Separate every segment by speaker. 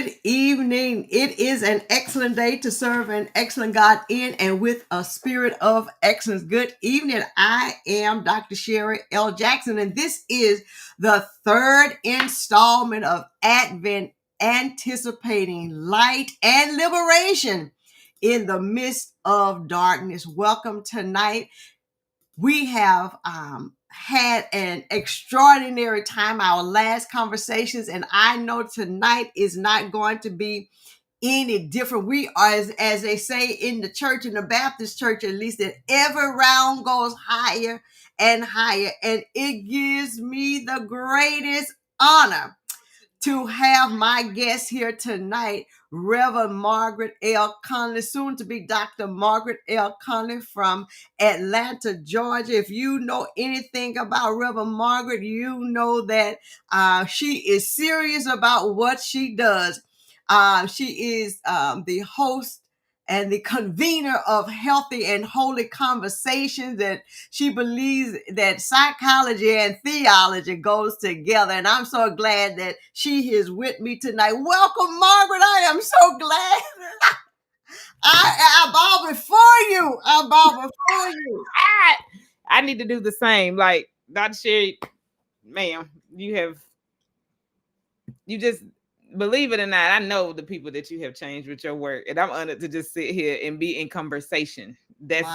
Speaker 1: Good evening. It is an excellent day to serve an excellent God in and with a spirit of excellence. Good evening. I am Dr. Sherri L. Jackson, and this is the third installment of Advent, anticipating light and liberation in the midst of darkness. Welcome tonight. We have had an extraordinary time, our last conversations, and I know tonight is not going to be any different. We are, as they say in the church, in the Baptist church at least, that every round goes higher and higher, and it gives me the greatest honor to have my guest here tonight, Reverend Margaret L. Conley, soon to be Dr. Margaret L. Conley from Atlanta, Georgia. If you know anything about Reverend Margaret, you know that she is serious about what she does. She is the host and the convener of Healthy and Holy Conversations, and she believes that psychology and theology goes together. And I'm so glad that she is with me tonight. Welcome, Margaret. I am so glad. I bow before you. I bow before you.
Speaker 2: I need to do the same. Like Dr. Sherri, ma'am, you just, believe it or not, I know the people that you have changed with your work, and I'm honored to just sit here and be in conversation. That's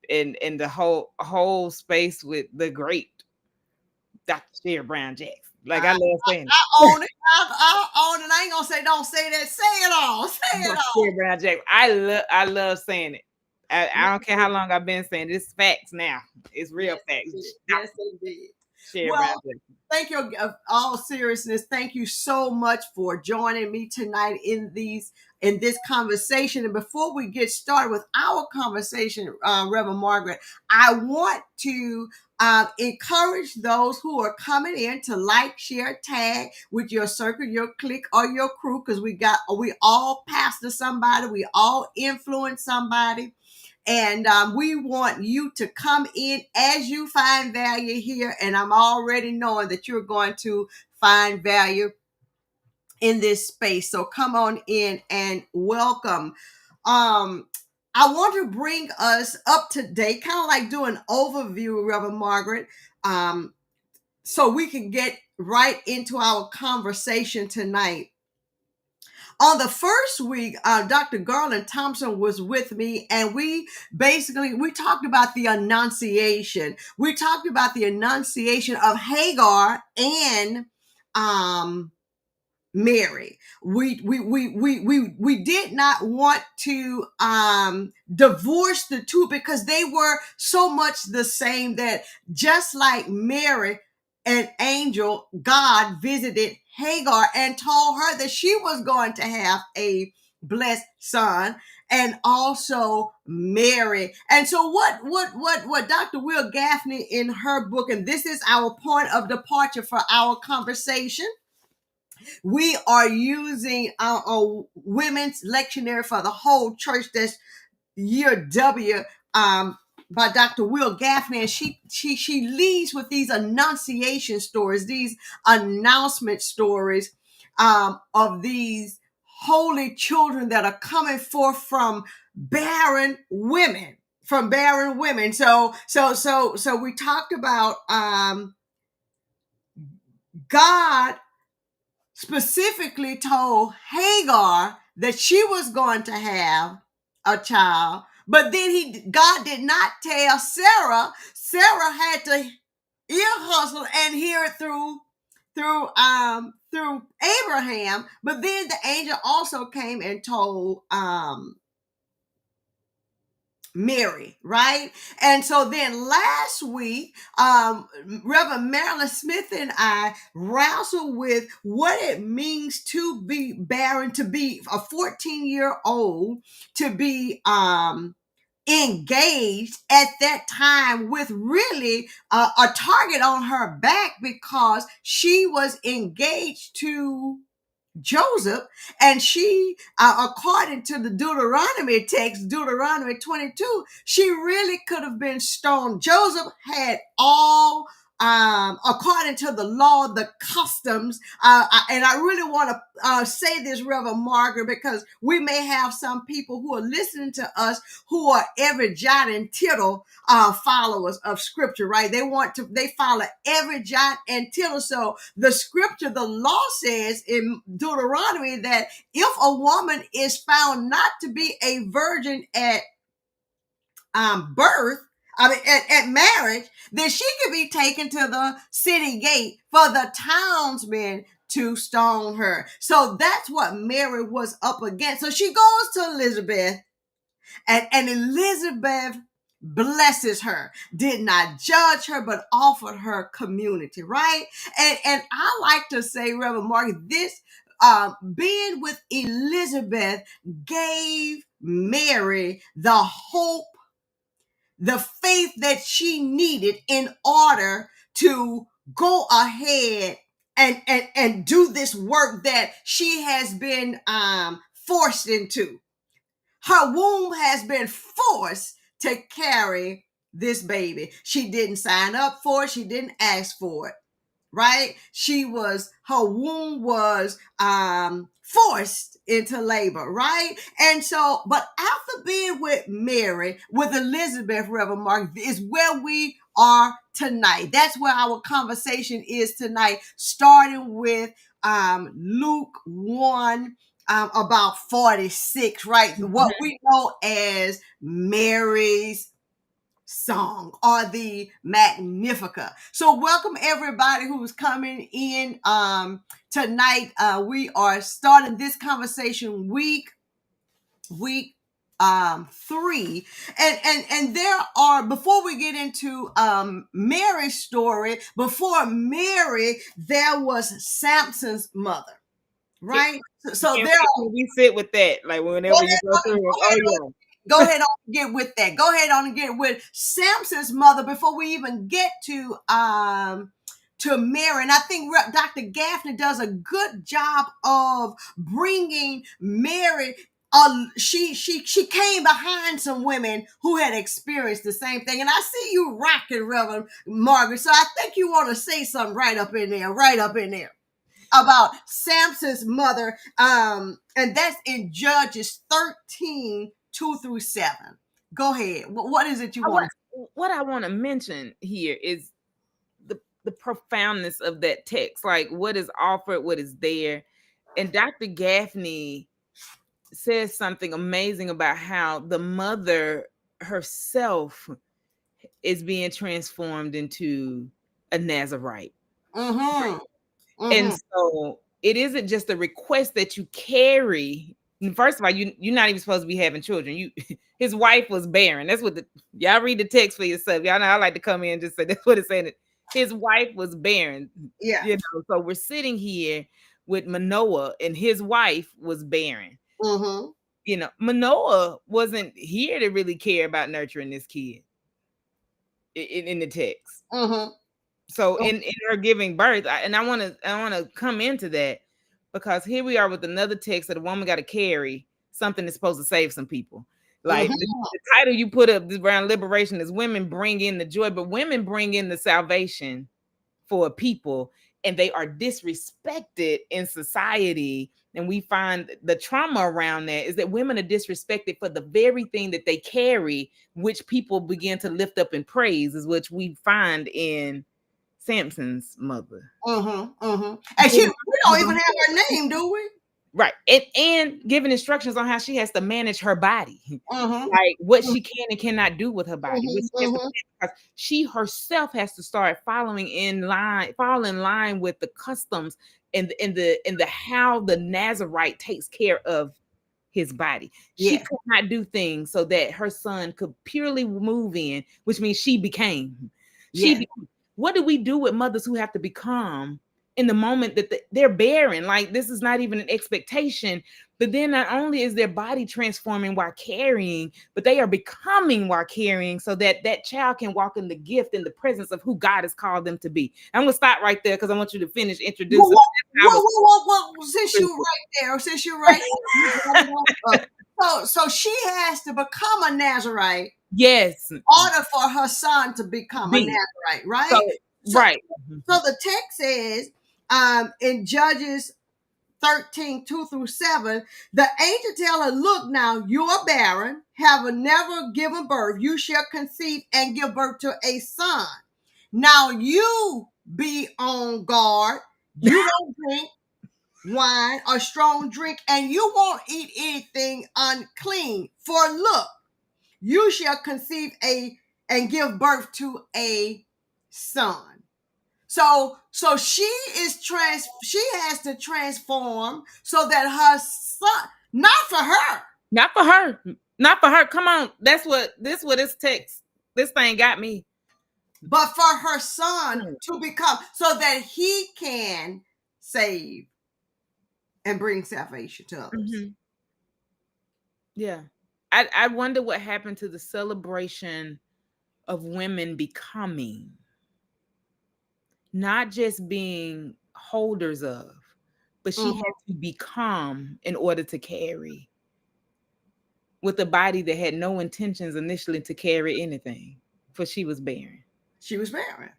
Speaker 2: in the whole space with the great Dr. Sherri Brown Jackson. Like I love saying it.
Speaker 1: I own it. I own it. I ain't gonna say don't say that. Say it all. Say it all.
Speaker 2: Sherri Brown Jackson. I love saying it. I don't care how long I've been saying it. It's facts now. It's real facts.
Speaker 1: Yes, indeed.
Speaker 2: Sherri
Speaker 1: Well,
Speaker 2: Brown Jackson.
Speaker 1: Thank you, all seriousness. Thank you so much for joining me tonight in this conversation. And before we get started with our conversation, Reverend Margaret, I want to encourage those who are coming in to like, share, tag with your circle, your clique, or your crew, because we all pastor somebody, we all influence somebody. And we want you to come in as you find value here. And I'm already knowing that you're going to find value in this space. So come on in and welcome. I want to bring us up to date, kind of like do an overview, Reverend Margaret, so we can get right into our conversation tonight. On the first week, Dr. Garland Thompson was with me, and we talked about the Annunciation. We talked about the Annunciation of Hagar and Mary. We did not want to divorce the two because they were so much the same, that just like Mary, an angel, God visited Hagar and told her that she was going to have a blessed son, and also Mary. And so what Dr. Wil Gafney in her book, and this is our point of departure for our conversation. We are using our women's lectionary for the whole church. That's year W, by Dr. Wil Gafney, and she leads with these annunciation stories, these announcement stories of these holy children that are coming forth from barren women. So we talked about God specifically told Hagar that she was going to have a child, but then God did not tell Sarah. Sarah had to ear hustle and hear it through Abraham. But then the angel also came and told Mary, right? And so then last week, Reverend Marilyn Smith and I wrestled with what it means to be barren, to be a 14-year-old, to be engaged at that time with really a target on her back, because she was engaged to Joseph, and she, according to the Deuteronomy text, Deuteronomy 22, she really could have been stoned. Joseph had all according to the law, the customs. And I really want to say this, Reverend Margaret, because we may have some people who are listening to us who are every jot and tittle followers of scripture, right? They follow every jot and tittle. So the scripture, the law says in Deuteronomy that if a woman is found not to be a virgin at birth, at marriage, then she could be taken to the city gate for the townsmen to stone her. So that's what Mary was up against. So she goes to Elizabeth, and Elizabeth blesses her, did not judge her, but offered her community, right? And I like to say, Reverend Margaret, this being with Elizabeth gave Mary the hope, the faith that she needed in order to go ahead and do this work that she has been forced into. Her womb has been forced to carry this baby. She didn't sign up for it. She didn't ask for it, right? Her womb was forced into labor, right? And so, but after being with Mary, with Elizabeth, Reverend Mark, is where we are tonight. That's where our conversation is tonight, starting with Luke 1, about 46, right? What we know as Mary's song or the Magnificat. So welcome everybody who's coming in tonight. We are starting this conversation week 3, and there are, before we get into Mary's story, before Mary there was Samson's mother, right? So there are,
Speaker 2: we sit with that, like whenever you go through.
Speaker 1: Go ahead on and get with that. Go ahead on and get with Samson's mother before we even get to Mary. And I think Dr. Gafney does a good job of bringing Mary. She came behind some women who had experienced the same thing. And I see you rocking, Reverend Margaret. So I think you want to say something right up in there about Samson's mother. And that's in Judges 13, 2-7. Go ahead. What is it you want?
Speaker 2: What I want to mention here is the profoundness of that text, like what is offered, what is there. And Dr. Gafney says something amazing about how the mother herself is being transformed into a Nazarite.
Speaker 1: Mm-hmm.
Speaker 2: And so it isn't just a request that you carry. First of all, you're not even supposed to be having children. His wife was barren. That's what y'all read the text for yourself. Y'all know I like to come in and just say that's what it's saying. His wife was barren.
Speaker 1: Yeah.
Speaker 2: So we're sitting here with Manoah, and his wife was barren. Manoah wasn't here to really care about nurturing this kid in the text. So in her giving birth, I want to come into that, because here we are with another text that a woman got to carry something that's supposed to save some people. Like the title you put up around liberation is women bring in the joy, but women bring in the salvation for a people, and they are disrespected in society. And we find the trauma around that is that women are disrespected for the very thing that they carry, which people begin to lift up and praise, is which we find in Samson's mother.
Speaker 1: And we don't even have her name, do we?
Speaker 2: Right. And giving instructions on how she has to manage her body, like what she can and cannot do with her body. She herself has to start fall in line with the customs and the how the Nazarite takes care of his body. She could not do things so that her son could purely move in, which means she became. What do we do with mothers who have to become in the moment that they're barren? Like, this is not even an expectation, but then not only is their body transforming while carrying, but they are becoming while carrying, so that that child can walk in the gift and the presence of who God has called them to be. I'm going to stop right there because I want you to finish introducing.
Speaker 1: Since you're right there. So she has to become a Nazarite.
Speaker 2: Yes.
Speaker 1: In order for her son to become a Nazarite, right?
Speaker 2: Right.
Speaker 1: So the text says in Judges 13, 2 through 7, the angel tell her, look now, you are barren, have never given birth. You shall conceive and give birth to a son. Now you be on guard. You don't drink wine or strong drink, and you won't eat anything unclean. For look, you shall conceive and give birth to a son. So she has to transform so that her son, not for her.
Speaker 2: Not for her. Not for her. Come on. This this text. This thing got me.
Speaker 1: But for her son to become, so that he can save and bring salvation to others.
Speaker 2: Mm-hmm. Yeah. I wonder what happened to the celebration of women becoming, not just being holders of, but she had to become in order to carry, with a body that had no intentions initially to carry anything, for she was barren.
Speaker 1: She was barren.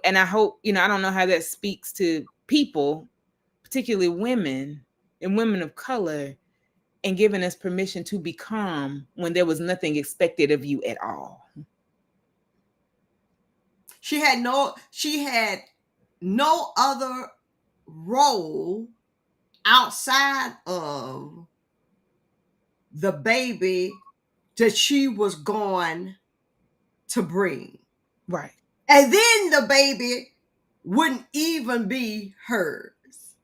Speaker 2: And I hope, I don't know how that speaks to people, particularly women and women of color, and giving us permission to become when there was nothing expected of you at all.
Speaker 1: She had no other role outside of the baby that she was going to bring.
Speaker 2: Right.
Speaker 1: And then the baby wouldn't even be hers.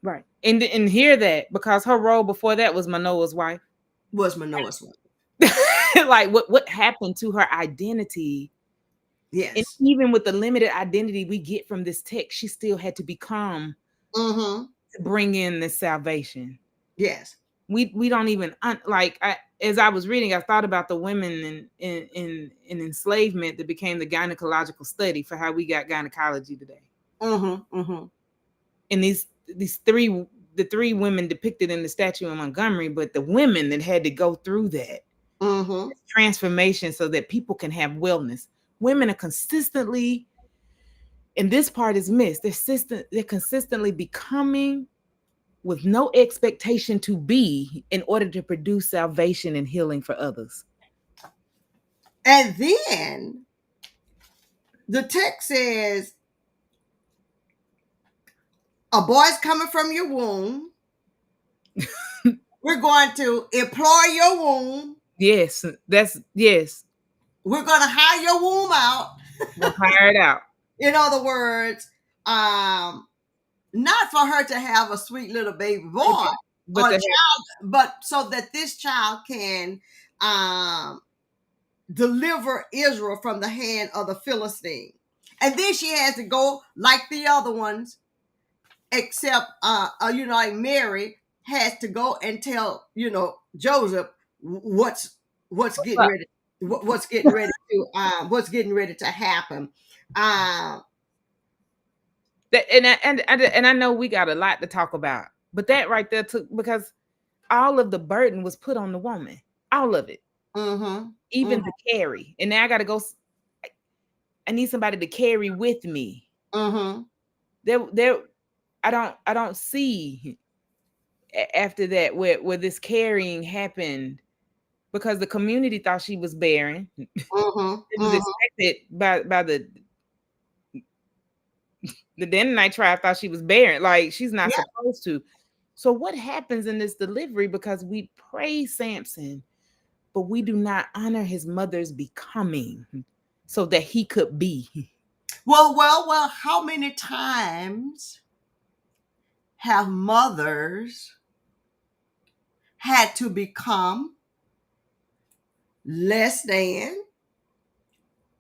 Speaker 2: Right. And hear that, because her role before that was Manoah's wife. Like what happened to her identity?
Speaker 1: Yes.
Speaker 2: And even with the limited identity we get from this text, she still had to become to bring in this salvation.
Speaker 1: Yes.
Speaker 2: We don't even as I was reading, I thought about the women in enslavement that became the gynecological study for how we got gynecology today. And the three women depicted in the statue of Montgomery, but the women that had to go through that transformation so that people can have wellness. Women are consistently, and this part is missed, they're consistently becoming with no expectation to be, in order to produce salvation and healing for others.
Speaker 1: And then the text says, a boy's coming from your womb. We're going to employ your womb.
Speaker 2: Yes.
Speaker 1: We're going to hire your womb out.
Speaker 2: We'll hire it out.
Speaker 1: In other words, not for her to have a sweet little baby boy, but so that this child can deliver Israel from the hand of the Philistine. And then she has to go like the other ones, except like Mary has to go and tell Joseph what's getting ready to happen.
Speaker 2: And I know we got a lot to talk about, but that right there took, because all of the burden was put on the woman, all of it, even the carry. And now I got to go. I need somebody to carry with me. There, I don't see after that where this carrying happened, because the community thought she was barren. It was expected by the Danite tribe thought she was barren. Like, she's not supposed to. So what happens in this delivery? Because we praise Samson, but we do not honor his mother's becoming so that he could be.
Speaker 1: Well, how many times have mothers had to become less than,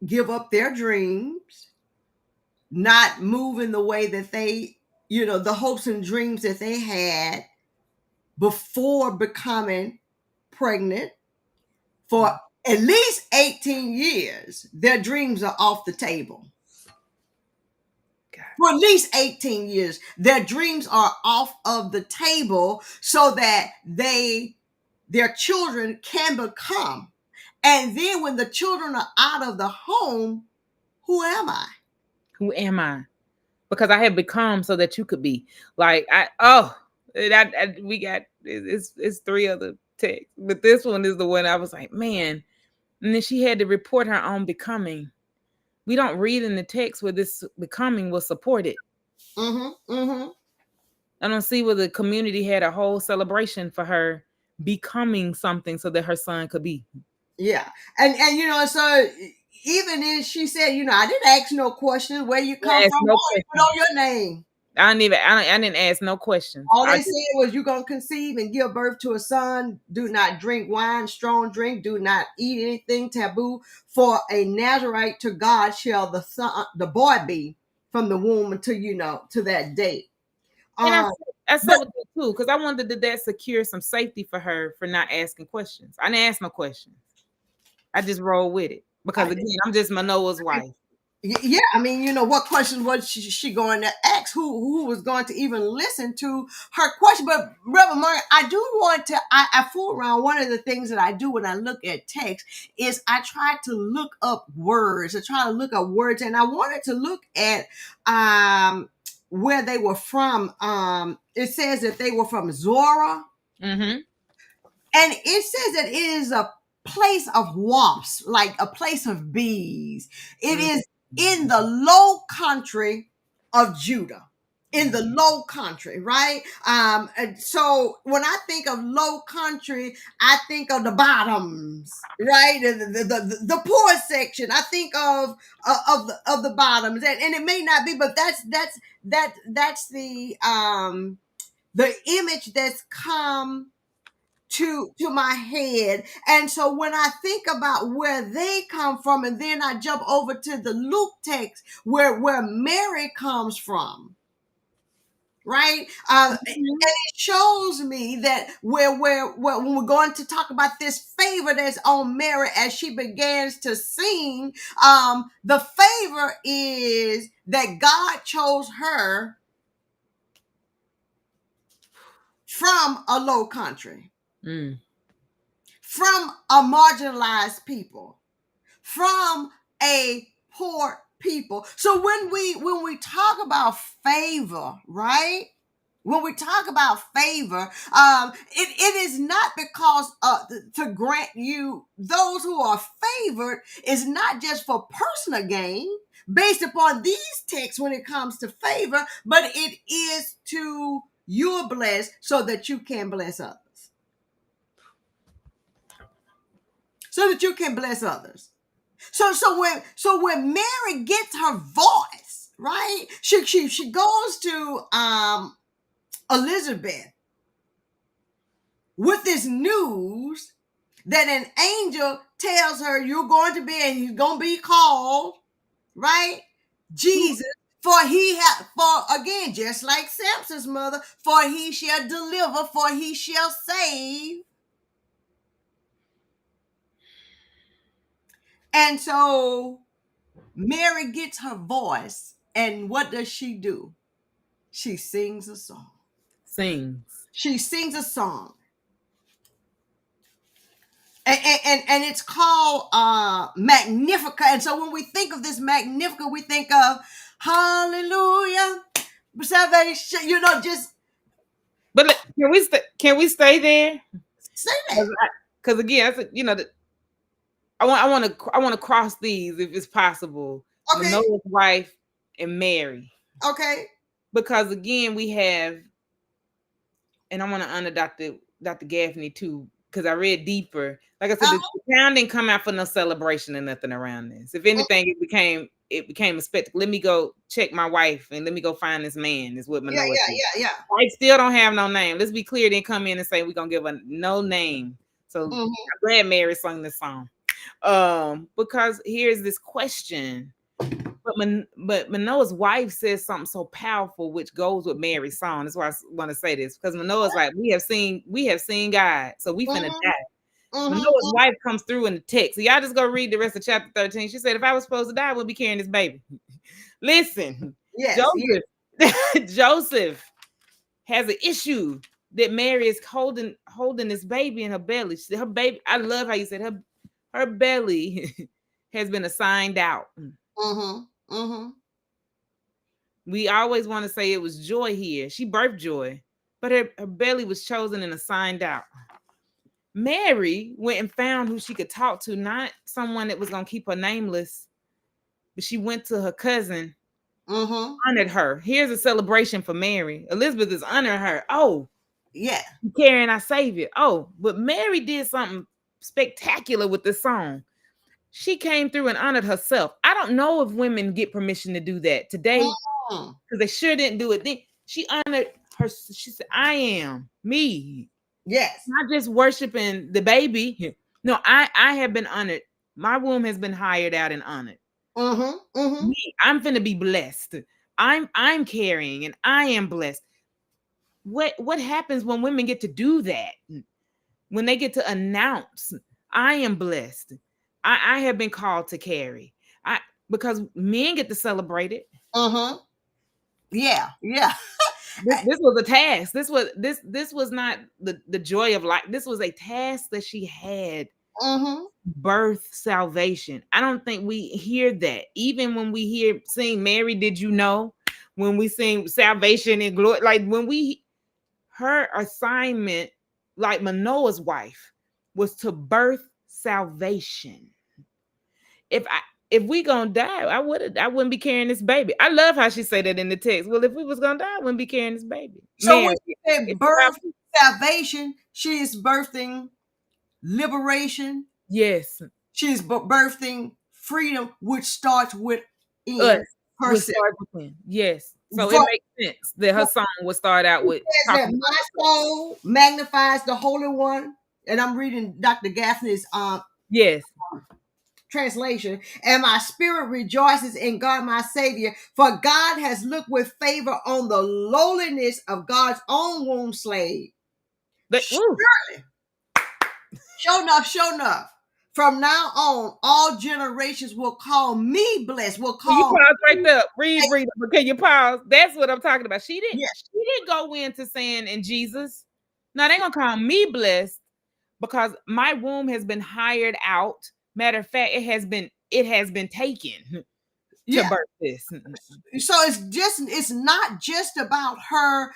Speaker 1: give up their dreams, not move in the way that they, the hopes and dreams that they had before becoming pregnant? For at least 18 years, their dreams are off the table. For at least 18 years, their dreams are off of the table so that their children can become. And then when the children are out of the home, who am I?
Speaker 2: Who am I? Because I have become so that you could be. Like we got it's three other texts, but this one is the one I was like, man. And then she had to report her own becoming. We don't read in the text where this becoming was supported. I don't see where the community had a whole celebration for her becoming something so that her son could be.
Speaker 1: Yeah. And so even if she said, I didn't ask no questions where you come from,
Speaker 2: No
Speaker 1: put on your name.
Speaker 2: I didn't ask no questions.
Speaker 1: All they said was, you're going to conceive and give birth to a son. Do not drink wine, strong drink. Do not eat anything taboo. For a Nazarite to God shall the boy be from the womb until, to that date.
Speaker 2: And I said with that too, because I wanted that secure some safety for her for not asking questions. I didn't ask no questions. I just roll with it. Because again, I'm just Manoah's wife.
Speaker 1: Yeah, I mean, what questions was she going to ask? Who was going to even listen to her question? But Reverend Margaret, I do want to, I fool around. One of the things that I do when I look at text is I try to look up words. I try to look up words, and I wanted to look at where they were from. It says that they were from Zorah. And it says that it is a place of wasps, like a place of bees. It is in the low country of Judah. In the low country, right? And so when I think of low country, I think of the bottoms, right? The poor section. I think of the bottoms, and it may not be, but that's the image that's come to my head. And so when I think about where they come from, and then I jump over to the Luke text where Mary comes from, right? And it shows me that when we're going to talk about this favor that's on Mary as she begins to sing, the favor is that God chose her from a low country. From a marginalized people, from a poor people. So when we talk about favor, right? When we talk about favor, it is not because to grant you those who are favored is not just for personal gain based upon these texts when it comes to favor, but it is to you're blessed so that you can bless others. So that you can bless others. So when Mary gets her voice, right? She goes to Elizabeth with this news that an angel tells her you're going to be, and he's going to be called, right? Jesus. For again, just like Samson's mother, for he shall deliver, for he shall save. And so Mary gets her voice, and what does she do? She sings a song. She sings a song. And it's called Magnificat. And so when we think of this Magnificat, we think of hallelujah, salvation, just.
Speaker 2: But can we stay there?
Speaker 1: Say that.
Speaker 2: Because again, I want to cross these if it's possible.
Speaker 1: Okay.
Speaker 2: Manoah's wife and Mary.
Speaker 1: Okay.
Speaker 2: Because again, we have, and I want to honor Dr. Gafney too, because I read deeper. Like I said, the town didn't come out for no celebration or nothing around this. If anything, it became a spectacle. Let me go check my wife and let me go find this man, is what Manoah said.
Speaker 1: Yeah.
Speaker 2: Wife still don't have no name. Let's be clear, didn't come in and say we're gonna give her no name. So I'm glad Mary sung this song. Because here's this question. But Manoah's wife says something so powerful, which goes with Mary's song. That's why I want to say this, because Manoah's like, we have seen God, so we finna die. Manoah's wife comes through in the text. So y'all just go read the rest of chapter 13. She said, if I was supposed to die, I would be carrying this baby. Listen, yes, Joseph has an issue that Mary is holding this baby in her belly. Her baby, I love how you said her belly has been assigned out. We always want to say it was joy here. She birthed joy, but her belly was chosen and assigned out. Mary went and found who she could talk to, not someone that was going to keep her nameless, but she went to her cousin, honored her. Here's a celebration for Mary. Elizabeth is honoring her. Oh,
Speaker 1: yeah,
Speaker 2: carrying our Savior. Oh, but Mary did something spectacular with this song. She came through and honored herself. I don't know if women get permission to do that today, because they sure didn't do it then. She honored her. She said, I am me.
Speaker 1: Yes.
Speaker 2: Not just worshiping the baby. No, I have been honored. My womb has been hired out and honored. Me, I'm finna be blessed. I'm carrying and I am blessed. What happens when women get to do that? When they get to announce, I am blessed. I have been called to carry. Because men get to celebrate it.
Speaker 1: Yeah, yeah.
Speaker 2: This was a task. This was not the joy of life. This was a task that she had. Birth salvation. I don't think we hear that. Even when we sing Mary, did you know? When we sing salvation and glory, like her assignment, like Manoah's wife, was to birth salvation. If we gonna die, I wouldn't be carrying this baby. I love how she said that in the text. Well, if we was gonna die, I wouldn't be carrying this baby.
Speaker 1: So when she said birth salvation, she is birthing liberation.
Speaker 2: Yes.
Speaker 1: She is birthing freedom, which starts with
Speaker 2: herself. Yes. So it makes sense that her song would start out with
Speaker 1: that my soul magnifies the Holy One. And I'm reading Dr. Gafney's
Speaker 2: yes.
Speaker 1: translation. And my spirit rejoices in God my Savior, for God has looked with favor on the lowliness of God's own womb slave. Surely. Show enough. From now on, all generations will call me blessed. Will call.
Speaker 2: You pause right there. Read. But can you pause? That's what I'm talking about. She didn't.
Speaker 1: Yes.
Speaker 2: She didn't go into saying in Jesus. Now they're gonna call me blessed because my womb has been hired out. Matter of fact, it has been taken to birth this.
Speaker 1: So it's not just about her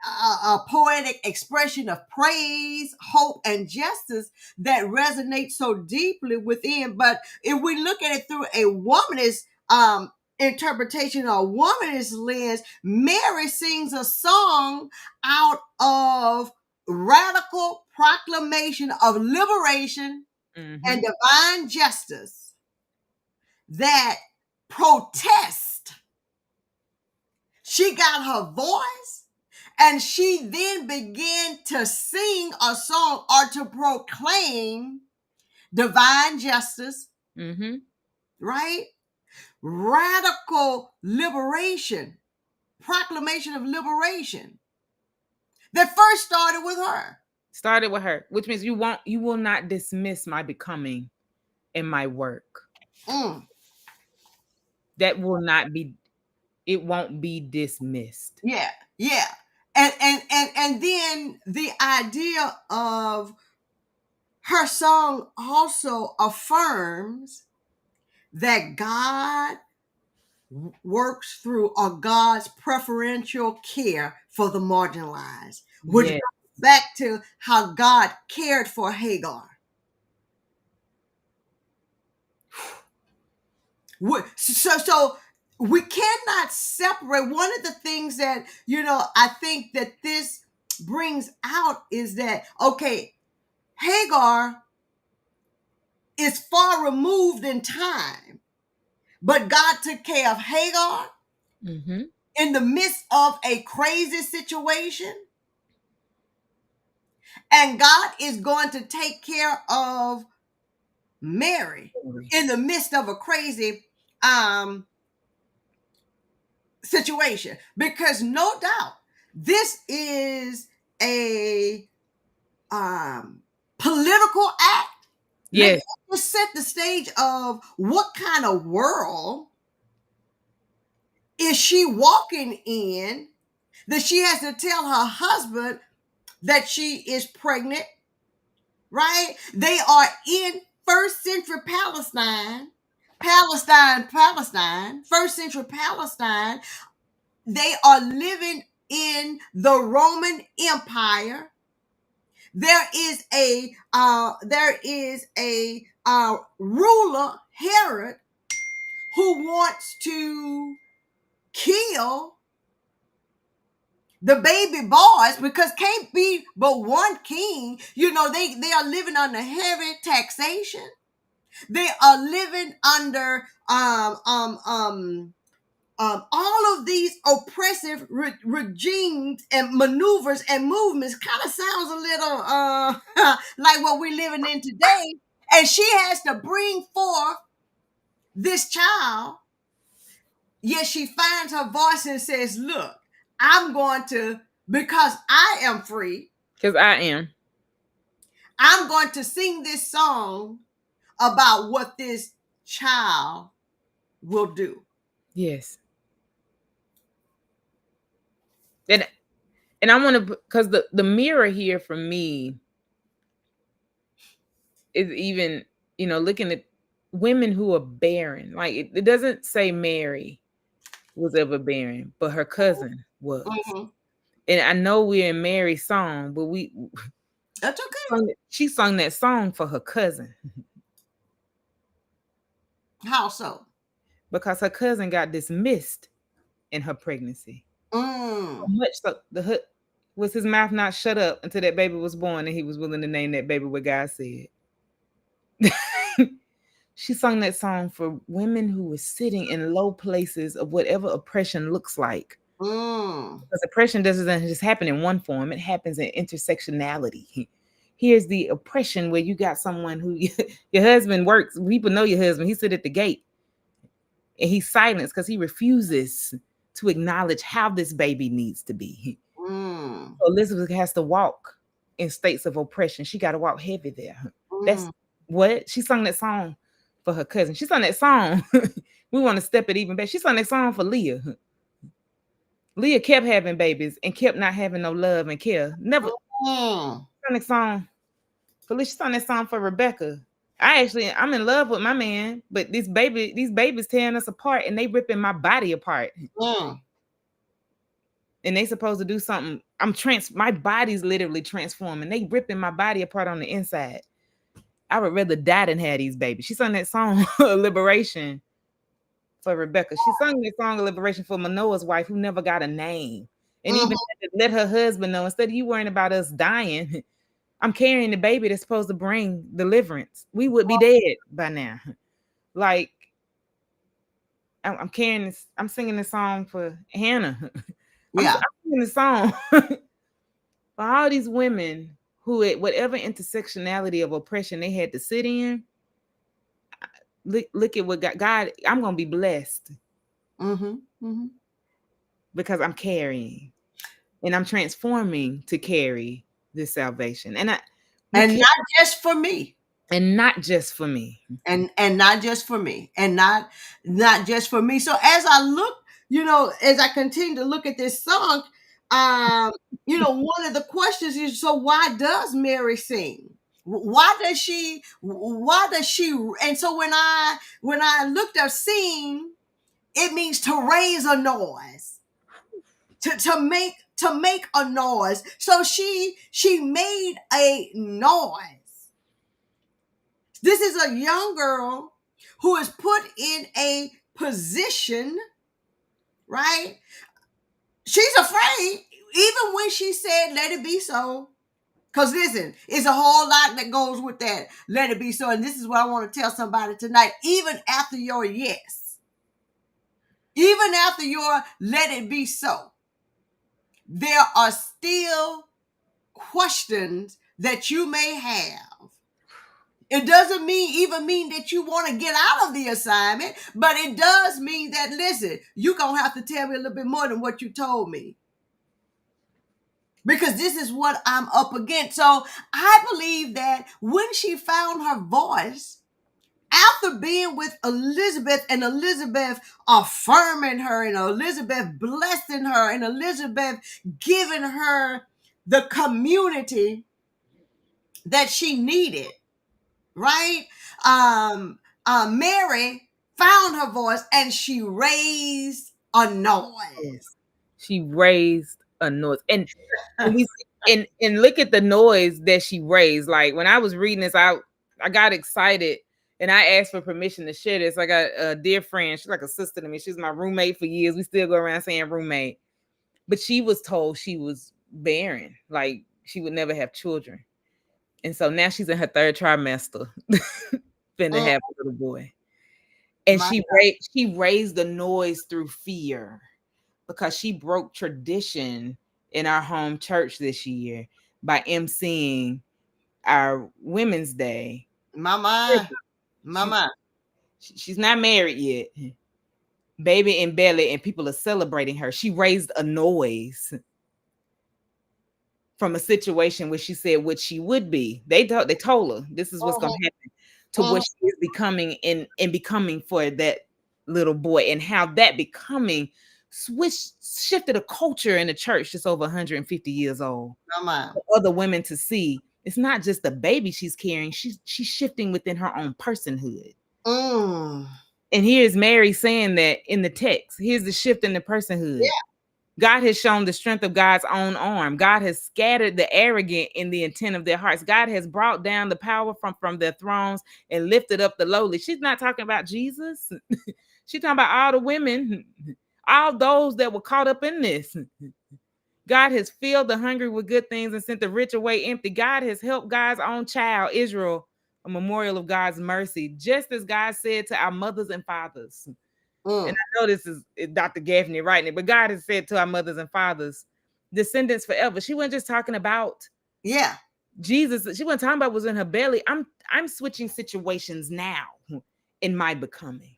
Speaker 1: a poetic expression of praise, hope, and justice that resonates so deeply within. But if we look at it through a womanist interpretation or womanist lens, Mary sings a song out of radical proclamation of liberation and divine justice that protest. She got her voice and she then began to sing a song or to proclaim divine justice, right? Radical liberation, proclamation of liberation that first started with her.
Speaker 2: Which means you will not dismiss my becoming and my work. That will not be, it won't be dismissed.
Speaker 1: Yeah. And then the idea of her song also affirms that God works through God's preferential care for the marginalized, which goes back to how God cared for Hagar. So we cannot separate. One of the things that, I think that this brings out is that, okay, Hagar is far removed in time, but God took care of Hagar in the midst of a crazy situation. And God is going to take care of Mary in the midst of a crazy situation, because no doubt this is a political act.
Speaker 2: Yes.
Speaker 1: Let's set the stage of what kind of world is she walking in that she has to tell her husband that she is pregnant, right? They are in first century Palestine. Palestine, first century Palestine, they are living in the Roman Empire. There is a ruler, Herod, who wants to kill the baby boys because can't be but one king. You know, they are living under heavy taxation. They are living under all of these oppressive regimes and maneuvers and movements. Kind of sounds a little like what we're living in today. And she has to bring forth this child. Yet she finds her voice and says, look, I'm going to, because I am free.
Speaker 2: Because I am.
Speaker 1: I'm going to sing this song about what this child will do.
Speaker 2: Yes. And I want to, because the mirror here for me is even, looking at women who are barren. Like it doesn't say Mary was ever barren, but her cousin was. Mm-hmm. And I know we're in Mary's song, but
Speaker 1: that's okay.
Speaker 2: She sung that song for her cousin.
Speaker 1: How so?
Speaker 2: Because her cousin got dismissed in her pregnancy. So much so was his mouth not shut up until that baby was born, and he was willing to name that baby what God said. She sung that song for women who were sitting in low places of whatever oppression looks like. Because oppression doesn't just happen in one form, it happens in intersectionality. Here's the oppression where you got someone who your husband works, people know your husband, he sit at the gate and he's silenced because he refuses to acknowledge how this baby needs to be. So Elizabeth has to walk in states of oppression. She got to walk heavy there. That's what she sung that song for her cousin. She sung that song. We want to step it even back. She sung that song for Leah. Leah kept having babies and kept not having no love and care. Never sung that song. She sung that song for Rebecca. I'm in love with my man, but these babies tearing us apart and they ripping my body apart. And they supposed to do something. My body's literally transforming. They ripping my body apart on the inside. I would rather die than have these babies. She sung that song of liberation for Rebecca. She sung that song of liberation for Manoah's wife, who never got a name. And even let her husband know, instead of you worrying about us dying, I'm carrying the baby that's supposed to bring deliverance. We would be dead by now. Like, I'm carrying this, I'm singing this song for Hannah. I'm singing this song for all these women who, at whatever intersectionality of oppression they had to sit in, look at what God, I'm going to be blessed. Because I'm carrying and I'm transforming to carry this salvation. And
Speaker 1: not just for me.
Speaker 2: And not just for me.
Speaker 1: And not just for me. And not just for me. So as I look, as I continue to look at this song, one of the questions is, so why does Mary sing? Why does she? And so when I looked up sing, it means to raise a noise, to make a noise. So she made a noise. This is a young girl who is put in a position, right? She's afraid, even when she said, let it be so. Because listen, it's a whole lot that goes with that. Let it be so. And this is what I want to tell somebody tonight. Even after your yes, even after your let it be so, there are still questions that you may have. It doesn't mean that you want to get out of the assignment, but it does mean that, listen, you're going to have to tell me a little bit more than what you told me. Because this is what I'm up against. So I believe that when she found her voice, after being with Elizabeth and Elizabeth affirming her and Elizabeth blessing her and Elizabeth giving her the community that she needed, right? Mary found her voice, and she raised a noise.
Speaker 2: She raised a noise. And and look at the noise that she raised. Like when I was reading this, I got excited and I asked for permission to share this. I got a dear friend. She's like a sister to me. She's my roommate for years. We still go around saying roommate. But she was told she was barren. Like she would never have children. And so now she's in her third trimester. Finna have a little boy. And she raised the noise through fear because she broke tradition in our home church this year by emceeing our Women's Day.
Speaker 1: Mama.
Speaker 2: She's not married yet. Baby in belly, and people are celebrating her. She raised a noise from a situation where she said what she would be. They told her this is what's going to happen to what she is becoming and becoming for that little boy, and how that becoming shifted a culture in the church just over 150 years old. For other women to see it's not just the baby she's carrying, she's shifting within her own personhood. And here's Mary saying that in the text. Here's the shift in the personhood.
Speaker 1: Yeah.
Speaker 2: God has shown the strength of God's own arm. God has scattered the arrogant in the intent of their hearts. God has brought down the power from their thrones and lifted up the lowly. She's not talking about Jesus. She's talking about all the women, all those that were caught up in this. God has filled the hungry with good things and sent the rich away empty. God has helped God's own child, Israel, a memorial of God's mercy, just as God said to our mothers and fathers. And I know this is Dr. Gafney writing it, but God has said to our mothers and fathers, descendants forever. She wasn't just talking about Jesus. She wasn't talking about what was in her belly. I'm switching situations now in my becoming.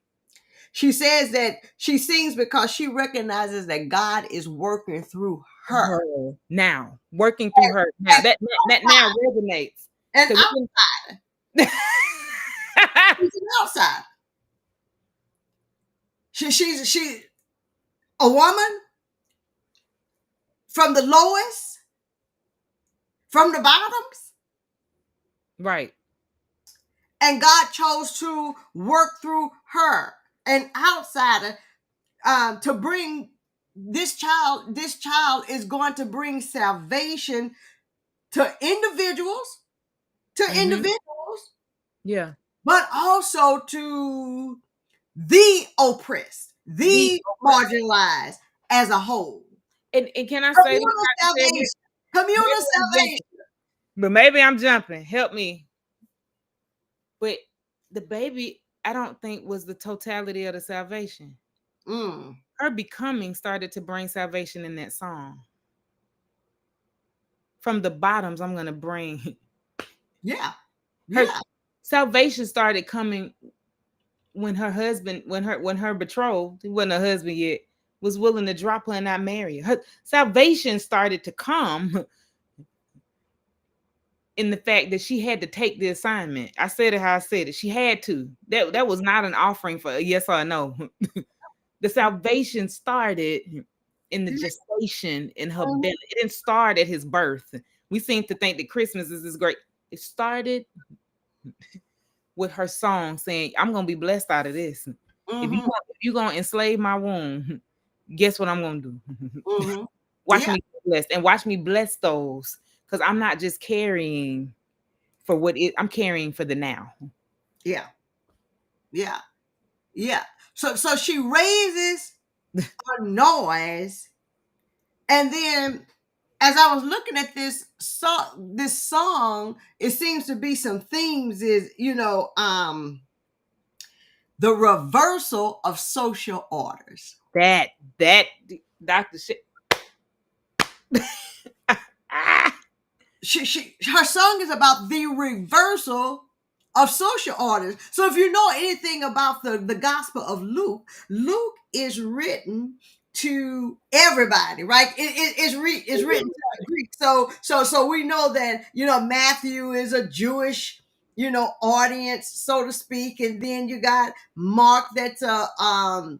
Speaker 1: She says that she sings because she recognizes that God is working through her
Speaker 2: now, working through her now. That now resonates.
Speaker 1: And outside, she's an outsider. She's a woman from the lowest, from the bottoms,
Speaker 2: right?
Speaker 1: And God chose to work through her, an outsider, to bring this child. This child is going to bring salvation to individuals,
Speaker 2: yeah,
Speaker 1: but also to the oppressed, the marginalized as a whole.
Speaker 2: And can I say
Speaker 1: communal salvation?
Speaker 2: But maybe I'm jumping. Help me. But the baby, I don't think was the totality of the salvation. Her becoming started to bring salvation in that song. From the bottoms, I'm gonna bring. Her salvation started coming when her husband, when her betrothed, he wasn't her husband yet, was willing to drop her and not marry her. Her salvation started to come in the fact that she had to take the assignment. I said it how I said it. She had to. That was not an offering for a yes or a no. The salvation started in the gestation in her belly. It didn't start at his birth. We seem to think that Christmas is this great. It started with her song saying, I'm going to be blessed out of this. If you're going to enslave my womb, guess what I'm going to do? Watch me be blessed, and watch me bless those, because I'm not just carrying for I'm carrying for the now.
Speaker 1: Yeah. So she raises a noise, and then as I was looking at this song, it seems to be some themes. Is the reversal of social orders.
Speaker 2: That Dr.
Speaker 1: Her song is about the reversal of social orders. So if you know anything about the Gospel of Luke, Luke is written to everybody, right? It's written to the Greek. So we know that Matthew is a Jewish audience, so to speak, and then you got Mark that's let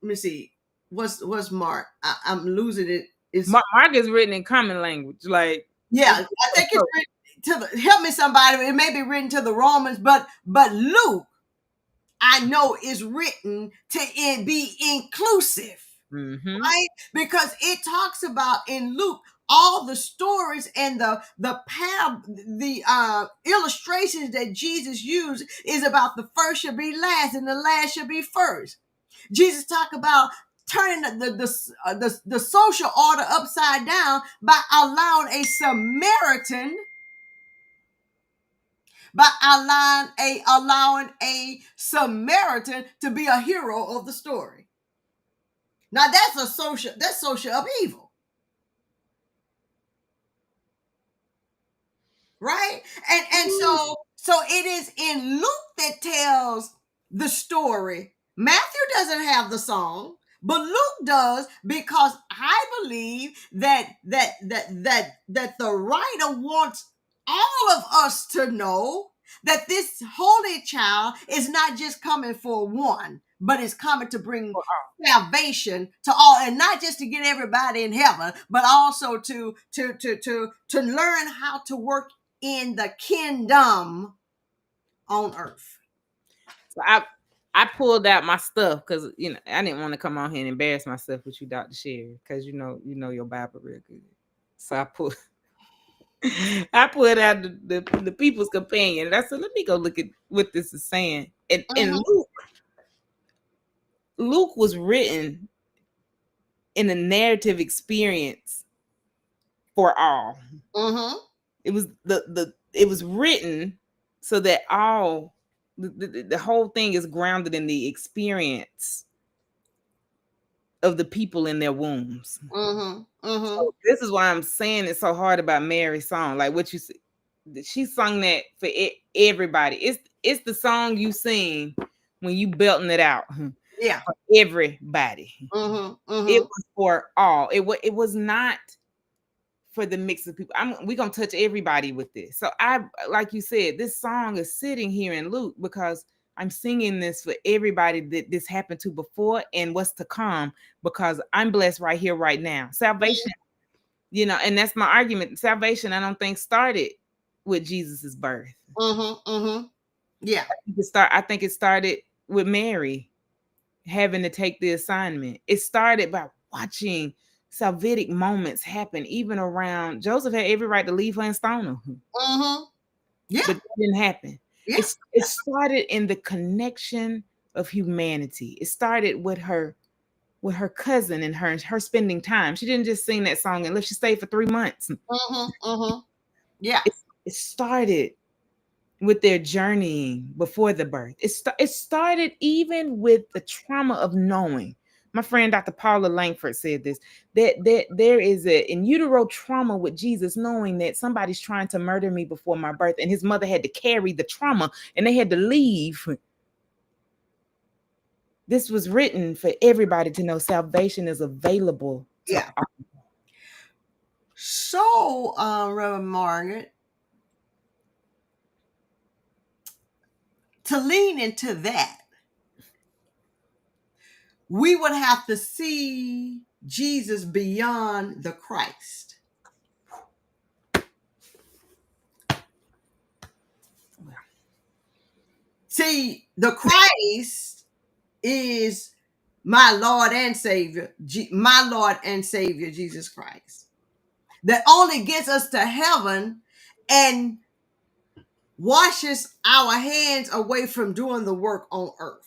Speaker 1: me see, what's Mark? I'm losing it.
Speaker 2: Mark is written in common language, like
Speaker 1: I think it's written help me somebody. It may be written to the Romans, but Luke I know is written to be inclusive, right? Because it talks about in Luke all the stories and the illustrations that Jesus used is about the first shall be last and the last shall be first. Jesus talked about turning the social order upside down by allowing a Samaritan, to be a hero of the story. Now that's social upheaval, right? And so it is in Luke that tells the story. Matthew doesn't have the song, but Luke does, because I believe that the writer wants all of us to know that this holy child is not just coming for one, but is coming to bring salvation to all, and not just to get everybody in heaven, but also to learn how to work in the kingdom on earth.
Speaker 2: So I pulled out my stuff because I didn't want to come on here and embarrass myself with you, Dr. Sherri, because you know your Bible real good. So I pulled out the People's Companion, and I said, let me go look at what this is saying. And Luke was written in a narrative experience for all. It was it was written so that all the whole thing is grounded in the experience of the people in their wombs. So this is why I'm saying it's so hard about Mary's song. Like what you said, she sung that for everybody. It's the song you sing when you belting it out.
Speaker 1: Yeah,
Speaker 2: for everybody. It was for all. It was not for the mix of people. We're gonna touch everybody with this. So like you said, this song is sitting here in Luke because I'm singing this for everybody that this happened to before and what's to come, because I'm blessed right here, right now. Salvation, and that's my argument. Salvation, I don't think started with Jesus's birth.
Speaker 1: Yeah.
Speaker 2: I think it started with Mary having to take the assignment. It started by watching salvific moments happen, even around Joseph had every right to leave her and stone her.
Speaker 1: Yeah.
Speaker 2: But that didn't happen. Yeah. It started in the connection of humanity. It started with her cousin and her spending time. She didn't just sing that song unless she stayed for 3 months.
Speaker 1: Yeah.
Speaker 2: It started with their journeying before the birth. It started even with the trauma of knowing. My friend Dr. Paula Langford said this, that there is a in utero trauma with Jesus, knowing that somebody's trying to murder me before my birth, and his mother had to carry the trauma and they had to leave. This was written for everybody to know salvation is available to all.
Speaker 1: So, Reverend Margaret, to lean into that, we would have to see Jesus beyond the Christ. See, the Christ is my Lord and Savior, Jesus Christ, that only gets us to heaven and washes our hands away from doing the work on earth.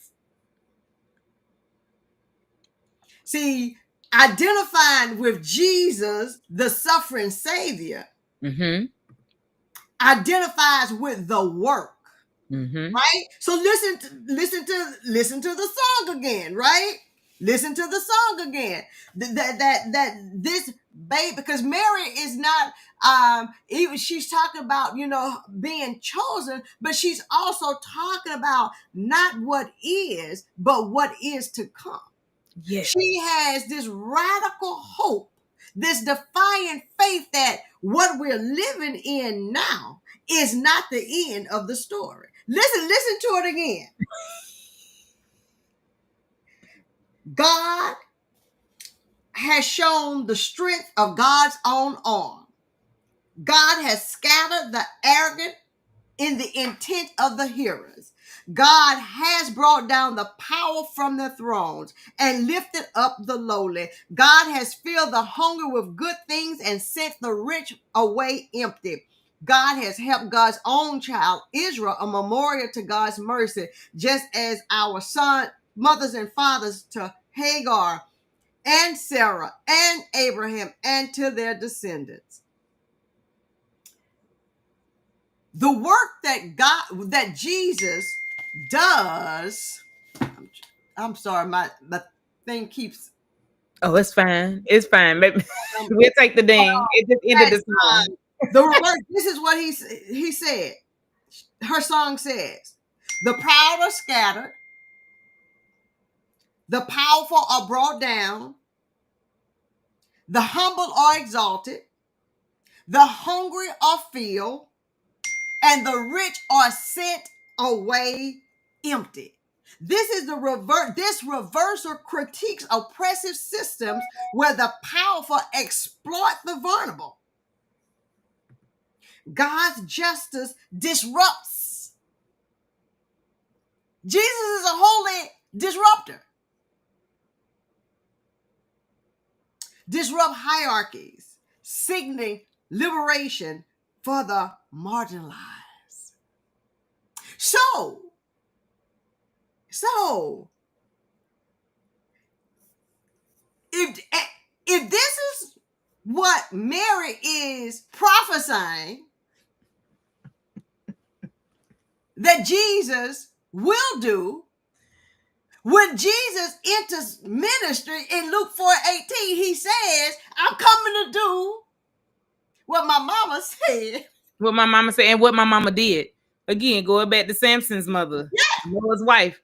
Speaker 1: See, identifying with Jesus, the suffering Savior, identifies with the work. Right? So listen to the song again, right? Listen to the song again. That this baby, because Mary is not even, she's talking about being chosen, but she's also talking about not what is, but what is to come. Yes. She has this radical hope, this defiant faith that what we're living in now is not the end of the story. Listen to it again. God has shown the strength of God's own arm. God has scattered the arrogant in the intent of the hearers. God has brought down the power from the thrones and lifted up the lowly. God has filled the hungry with good things and sent the rich away empty. God has helped God's own child, Israel, a memorial to God's mercy, just as our son, mothers and fathers to Hagar and Sarah and Abraham and to their descendants. The work that Jesus does. I'm sorry, my thing keeps.
Speaker 2: Oh, it's fine. It's fine. Maybe we'll take the ding. It just ended the song.
Speaker 1: The reverse. This is what he said. Her song says, "The proud are scattered, the powerful are brought down, the humble are exalted, the hungry are filled, and the rich are sent away empty." This is the reverse. This reversal critiques oppressive systems where the powerful exploit the vulnerable. God's justice disrupts. Jesus is a holy disruptor. Disrupt hierarchies, signaling liberation for the marginalized. So if this is what Mary is prophesying that Jesus will do, when Jesus enters ministry in Luke 4:18, he says, "I'm coming to do what my mama said."
Speaker 2: What my mama said and what my mama did. Again, going back to Samson's mother, Noah's wife,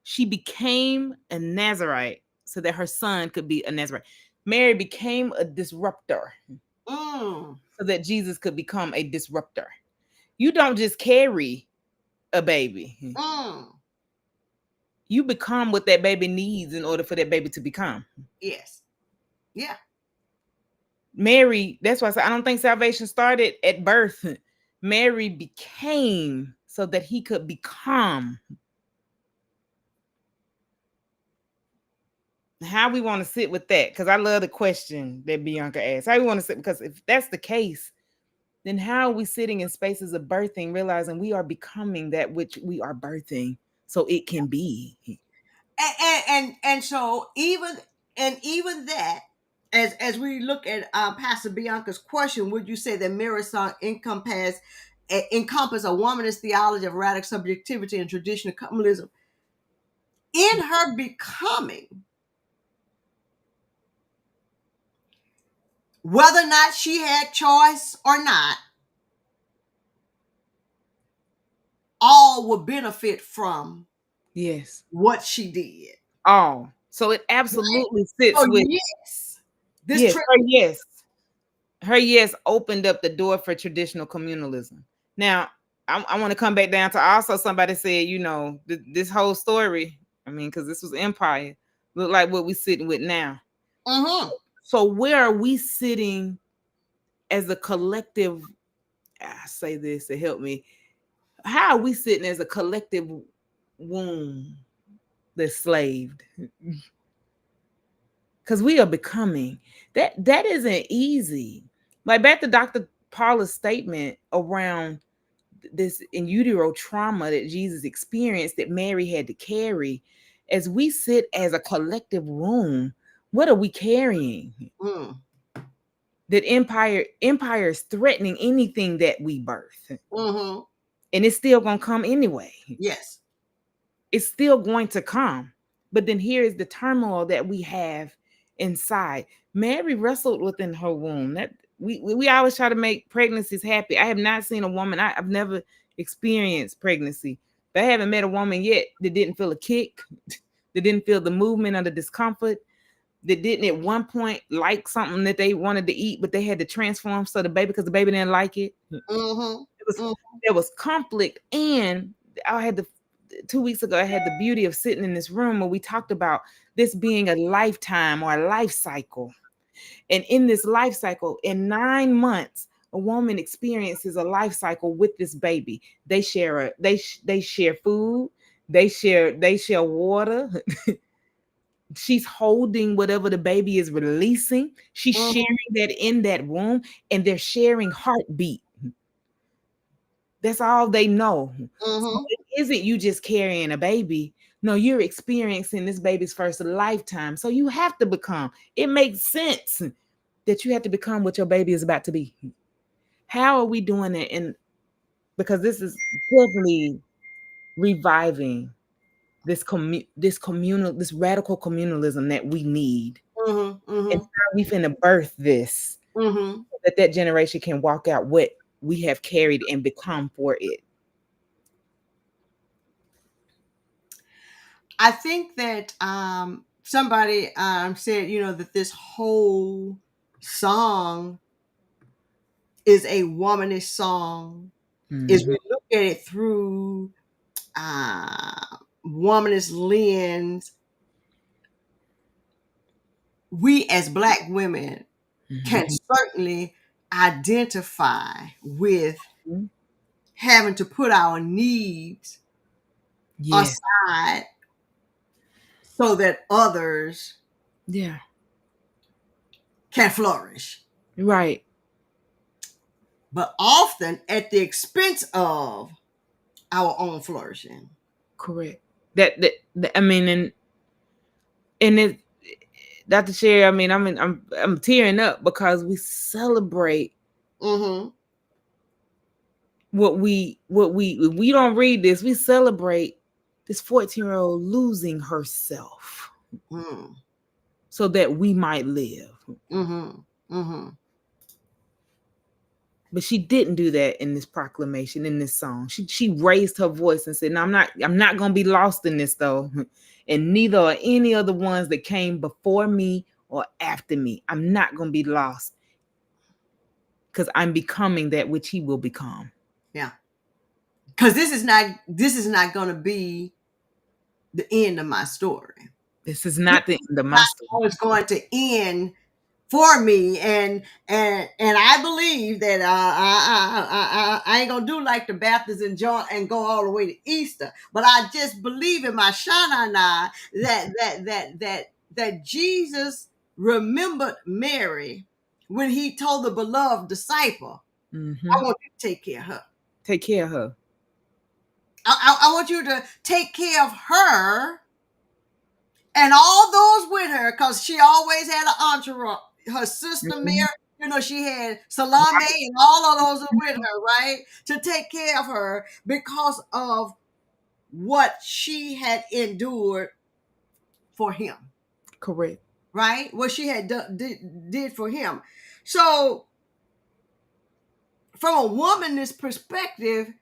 Speaker 2: she became a Nazarite so that her son could be a Nazarite. Mary became a disruptor so that Jesus could become a disruptor. You don't just carry a baby. You become what that baby needs in order for that baby to become.
Speaker 1: Yes. Yeah.
Speaker 2: Mary, that's why I said I don't think salvation started at birth. Mary became so that he could become. How we want to sit with that? Because I love the question that Bianca asked. How we want to sit? Because if that's the case, then how are we sitting in spaces of birthing, realizing we are becoming that which we are birthing so it can be?
Speaker 1: And so even that, as we look at Pastor Bianca's question, would you say that Mary's song encompass a womanist theology of radical subjectivity and traditional communalism in her becoming, whether or not she had choice or not, all will benefit from what she did.
Speaker 2: All. So it absolutely sits with
Speaker 1: yes.
Speaker 2: Her yes opened up the door for traditional communalism. Now, I want to come back down to also somebody said, this whole story, I mean, because this was empire, look like what we're sitting with now. So where are we sitting as a collective? I say this to help me. How are we sitting as a collective womb that's slaved? Because we are becoming that isn't easy. Like back to Dr. Paula's statement around this in utero trauma that Jesus experienced that Mary had to carry. As we sit as a collective womb, what are we carrying? That empire is threatening anything that we birth. And it's still gonna come anyway.
Speaker 1: Yes.
Speaker 2: It's still going to come. But then here is the turmoil that we have inside. Mary wrestled within her womb. That we always try to make pregnancies happy. I have not seen a woman, I've never experienced pregnancy, but I haven't met a woman yet that didn't feel a kick, that didn't feel the movement or the discomfort, that didn't at one point like something that they wanted to eat, but they had to transform so the baby, because the baby didn't like it. There was conflict. And I had 2 weeks ago, I had the beauty of sitting in this room where we talked about this being a lifetime or a life cycle. And in this life cycle, in 9 months, a woman experiences a life cycle with this baby. They share food, They share water. She's holding whatever the baby is releasing. She's sharing that in that womb, and they're sharing heartbeat. That's all they know. So it isn't you just carrying a baby. No, you're experiencing this baby's first lifetime. So you have to become. It makes sense that you have to become what your baby is about to be. How are we doing it? And because this is definitely reviving this radical communalism that we need. And how we finna birth this, so that generation can walk out what we have carried and become for it.
Speaker 1: I think that somebody said, that this whole song is a womanist song. Is we look at it through womanist lens, we as Black women can certainly identify with having to put our needs aside so that others can flourish.
Speaker 2: Right.
Speaker 1: But often at the expense of our own flourishing.
Speaker 2: Correct. That I mean, and it, Dr. Sherri, I mean, I'm tearing up because we celebrate what we if we don't read this, we celebrate this 14-year-old losing herself so that we might live. But she didn't do that in this proclamation, in this song. She raised her voice and said, "No, I'm not gonna be lost in this though, and neither are any of the ones that came before me or after me. I'm not gonna be lost because I'm becoming that which he will become."
Speaker 1: Yeah, because this is not gonna be the end of my story.
Speaker 2: This is not the end of my story.
Speaker 1: It's going to end for me, and I believe that I ain't gonna do like the Baptists and John and go all the way to Easter, but I just believe in my Shana that Jesus remembered Mary when he told the beloved disciple, "I want you to take care of her.
Speaker 2: Take care of her.
Speaker 1: I want you to take care of her and all those with her," because she always had an entourage. Her sister Mary, she had Salome and all of those with her, right? To take care of her because of what she had endured for him.
Speaker 2: Correct.
Speaker 1: Right? What she had did for him. So, from a womanist perspective,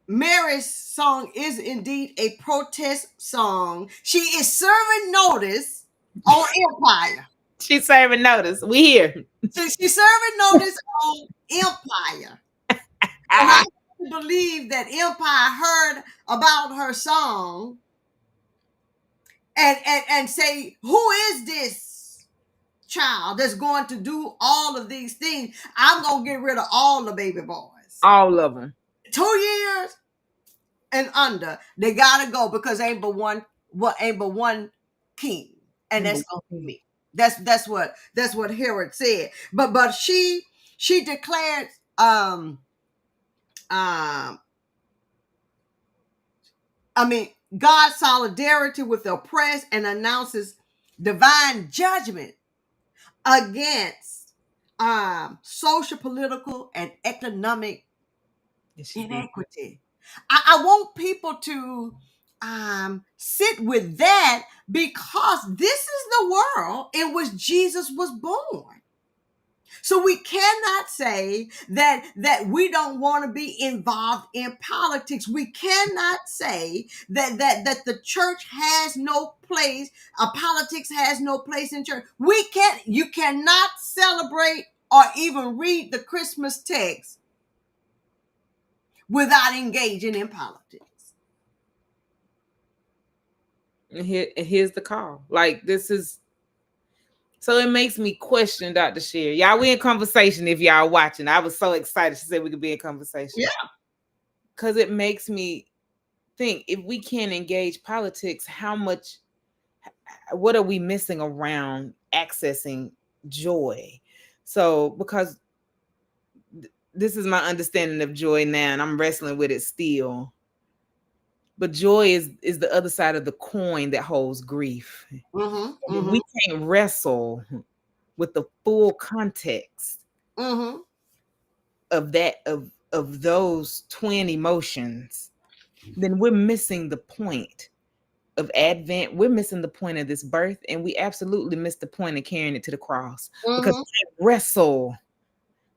Speaker 1: Mary's song is indeed a protest song. She is serving notice on Empire.
Speaker 2: She's serving notice. We here.
Speaker 1: She's serving notice on Empire. And I believe that Empire heard about her song and say, "Who is this child that's going to do all of these things? I'm going to get rid of all the baby boys.
Speaker 2: All of them.
Speaker 1: 2 years and under, they gotta go because ain't but one king, and that's gonna be me." That's what Herod said. But she declared God's solidarity with the oppressed and announces divine judgment against social, political, and economic inequity. I want people to sit with that because this is the world in which Jesus was born. So we cannot say that we don't want to be involved in politics. We cannot say that the church has no place, politics has no place in church. You cannot celebrate or even read the Christmas text without engaging in politics.
Speaker 2: Here's the call. Like, this is, so it makes me question Dr. Sherri. Y'all, we in conversation if y'all watching. I was so excited she said we could be in conversation.
Speaker 1: Yeah.
Speaker 2: because it makes me think, if we can't engage politics, what are we missing around accessing joy? So, because this is my understanding of joy now, and I'm wrestling with it still. But joy is the other side of the coin that holds grief.
Speaker 1: Mm-hmm.
Speaker 2: And if we can't wrestle with the full context of that, of those twin emotions, then we're missing the point of Advent. We're missing the point of this birth, and we absolutely miss the point of carrying it to the cross, because we can't wrestle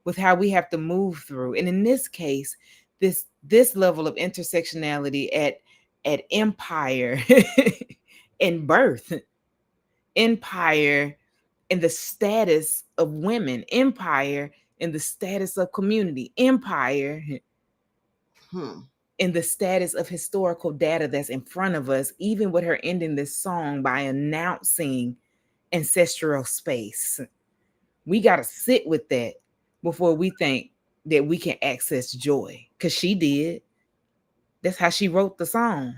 Speaker 2: with how we have to move through. And in this case, this level of intersectionality at empire and birth, empire in the status of women, empire in the status of community, empire in the status of historical data that's in front of us, even with her ending this song by announcing ancestral space. We got to sit with that before we think that we can access joy, because she did. That's how she wrote the song.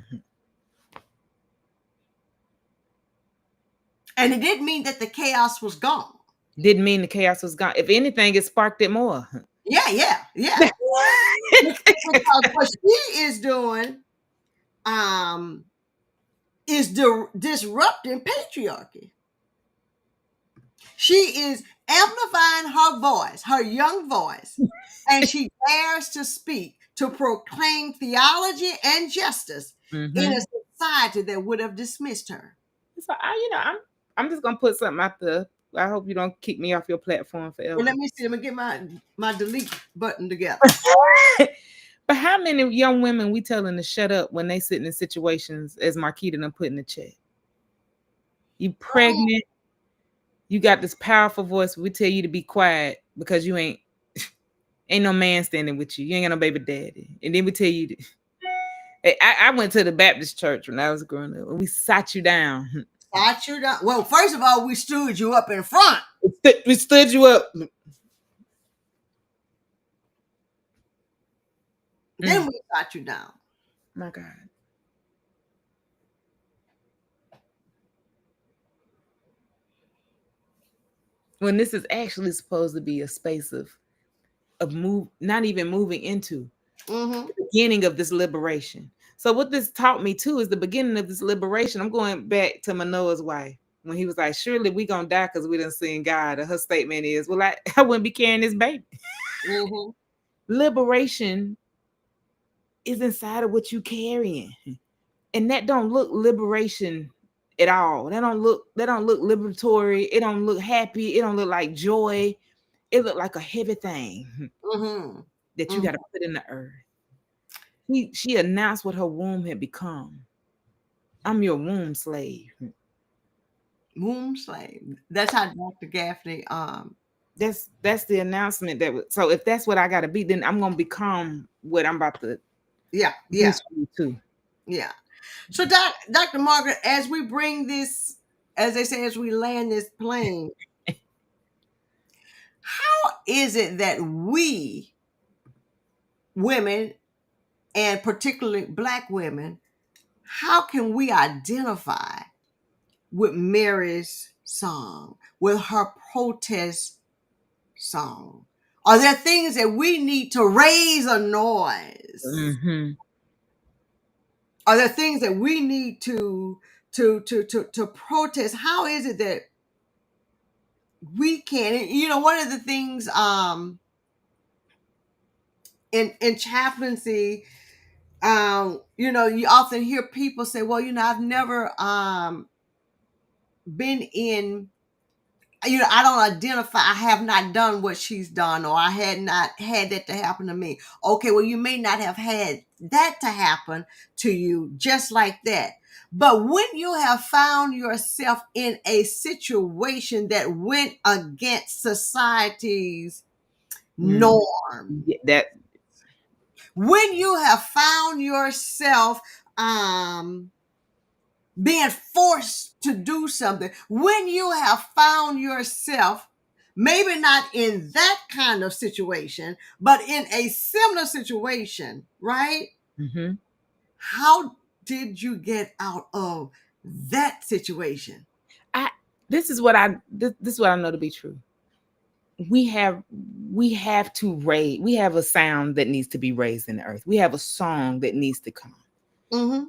Speaker 1: And it didn't mean that the chaos was gone.
Speaker 2: Didn't mean the chaos was gone. If anything, it sparked it more.
Speaker 1: Yeah. Because what she is doing is disrupting patriarchy. She is amplifying her voice, her young voice, and she dares to speak, to proclaim theology and justice in a society that would have dismissed her.
Speaker 2: So I'm just gonna put something out there. I hope you don't kick me off your platform forever.
Speaker 1: Well, let me see. Let me get my delete button together.
Speaker 2: But how many young women we telling to shut up when they sitting in situations as Marquita done put in the chat? You pregnant, you got this powerful voice. We tell you to be quiet because you ain't no man standing with you. You ain't got no baby daddy. And then we tell you I went to the Baptist church when I was growing up. We sat you down.
Speaker 1: Sat you down. Well, first of all, we stood you up in front.
Speaker 2: We stood you up.
Speaker 1: Then we sat you down.
Speaker 2: My God. When this is actually supposed to be a space of not even moving into the beginning of this liberation. So what this taught me too is the beginning of this liberation. I'm going back to Manoah's wife when he was like, surely we gonna die because we done seen God. And her statement is, well, I wouldn't be carrying this baby. Liberation is inside of what you carrying. And that don't look liberation at all. That don't look liberatory. It don't look happy. It don't look like joy. It look like a heavy thing that you got to put in the earth. She announced what her womb had become. I'm your womb slave.
Speaker 1: Womb slave. That's how Dr. Gafney.
Speaker 2: That's the announcement so if that's what I got to be, then I'm gonna become what I'm about to.
Speaker 1: Yeah.
Speaker 2: Too.
Speaker 1: Yeah. So, Dr. Margaret, as we bring this, as they say, as we land this plane, how is it that we women, and particularly Black women, how can we identify with Mary's song, with her protest song? Are there things that we need to raise a noise? Are there things that we need to protest? How is it that we can? One of the things in chaplaincy, you often hear people say, well, I've never been in, I don't identify, I have not done what she's done, or I had not had that to happen to me. Okay, well, you may not have had that to happen to you just like that. But when you have found yourself in a situation that went against society's norm, when you have found yourself being forced to do something, when you have found yourself maybe not in that kind of situation, but in a similar situation, right?
Speaker 2: Mm-hmm.
Speaker 1: How did you get out of that situation?
Speaker 2: This is what I know to be true. We have to raise. We have a sound that needs to be raised in the earth. We have a song that needs to come.
Speaker 1: Mm-hmm.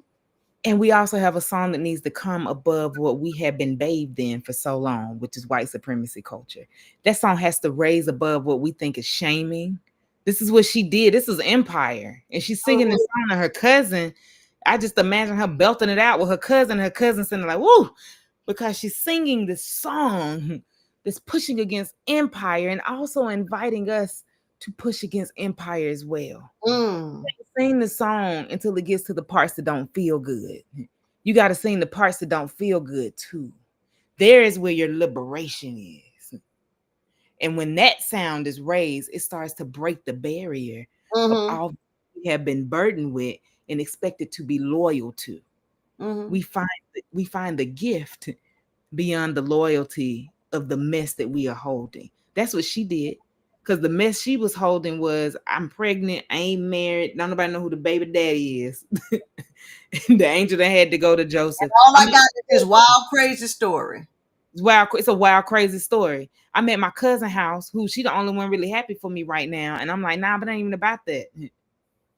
Speaker 2: And we also have a song that needs to come above what we have been bathed in for so long, which is white supremacy culture. That song has to raise above what we think is shaming. This is what she did. This was empire. And she's singing this song to her cousin. I just imagine her belting it out with her cousin sitting like, woo, because she's singing this song that's pushing against empire and also inviting us to push against empire as well. Sing the song until it gets to the parts that don't feel good. You got to sing the parts that don't feel good too. There is where your liberation is. And when that sound is raised, it starts to break the barrier of all we have been burdened with and expected to be loyal to. We find the gift beyond the loyalty of the mess that we are holding. That's what she did. Because the mess she was holding was, I'm pregnant, I ain't married, don't nobody know who the baby daddy is. The angel that had to go to Joseph.
Speaker 1: And all I got is this wild, crazy story.
Speaker 2: It's a wild, crazy story. I'm at my cousin's house, who she the only one really happy for me right now. And I'm like, nah, but it ain't even about that. It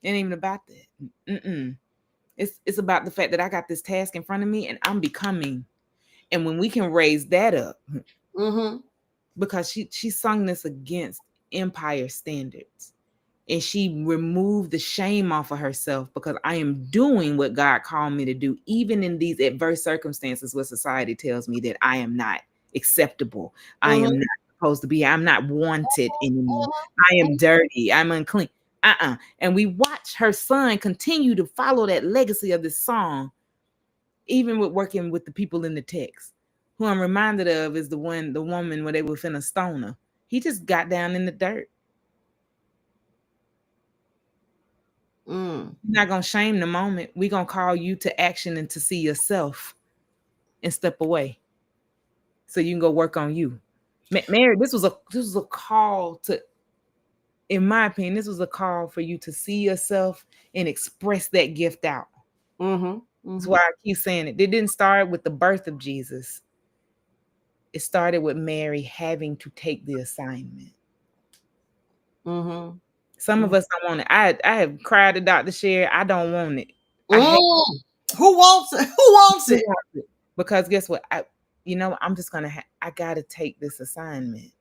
Speaker 2: ain't even about that. It's about the fact that I got this task in front of me and I'm becoming. And when we can raise that up, because she sung this against empire standards, and she removed the shame off of herself, because I am doing what God called me to do, even in these adverse circumstances where society tells me that I am not acceptable. I am not supposed to be. I'm not wanted anymore. I am dirty. I'm unclean. And we watch her son continue to follow that legacy of this song, even with working with the people in the text. Who I'm reminded of is the woman where they were finna stone her. He just got down in the dirt. We're not gonna shame the moment. We're gonna call you to action and to see yourself and step away, so you can go work on you. Mary, this was a call to, in my opinion, this was a call for you to see yourself and express that gift out. That's why I keep saying it. It didn't start with the birth of Jesus. It started with Mary having to take the assignment. Some of us don't want it. I have cried to Dr. Sherri. I don't want it.
Speaker 1: Who wants it? Who wants it?
Speaker 2: Because guess what? I'm just gonna. I gotta take this assignment.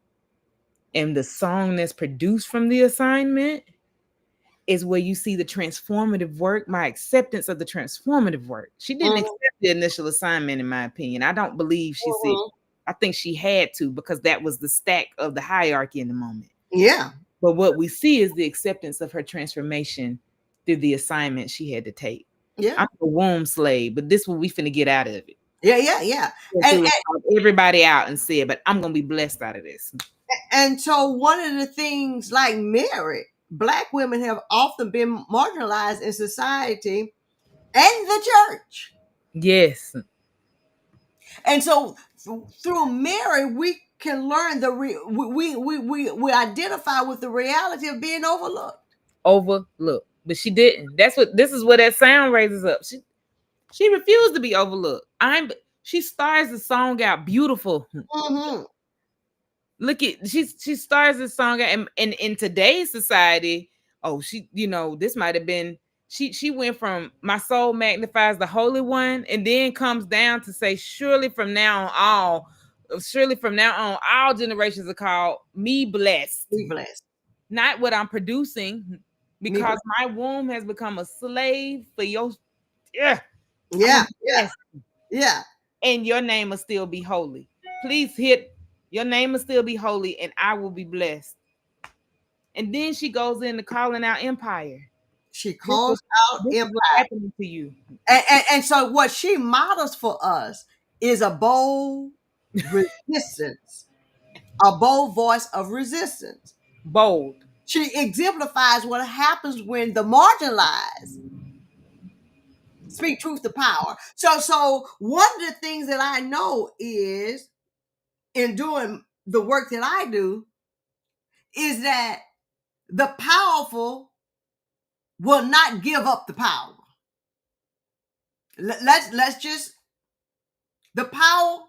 Speaker 2: And the song that's produced from the assignment is where you see the transformative work, my acceptance of the transformative work. She didn't accept the initial assignment, in my opinion. I don't believe she said. I think she had to, because that was the stack of the hierarchy in the moment.
Speaker 1: Yeah.
Speaker 2: But what we see is the acceptance of her transformation through the assignment she had to take.
Speaker 1: Yeah.
Speaker 2: I'm a womb slave, but this is what we finna get out of it.
Speaker 1: Yeah.
Speaker 2: And everybody out and said, but I'm gonna be blessed out of this.
Speaker 1: And so one of the things, like Mary, Black women have often been marginalized in society and the church.
Speaker 2: Yes.
Speaker 1: And so through Mary, we can learn we identify with the reality of being overlooked.
Speaker 2: But she didn't. This is where that sound raises up. She refused to be overlooked. She starts the song out beautiful. Look at she starts the song out, and in today's society, this might have been she went from my soul magnifies the Holy One, and then comes down to say, surely from now on all generations are called me blessed.
Speaker 1: Me blessed.
Speaker 2: Not what I'm producing, because my womb has become a slave for your
Speaker 1: yeah.
Speaker 2: And your name will still be holy. Please hit your name will still be holy, and I will be blessed. And then she goes into calling out empire.
Speaker 1: She calls out empire.
Speaker 2: What's happening to you.
Speaker 1: And so what she models for us is a bold resistance, a bold voice of resistance.
Speaker 2: Bold.
Speaker 1: She exemplifies what happens when the marginalized speak truth to power. So one of the things that I know is, in doing the work that I do is that the powerful will not give up the power. Let's just, the powerful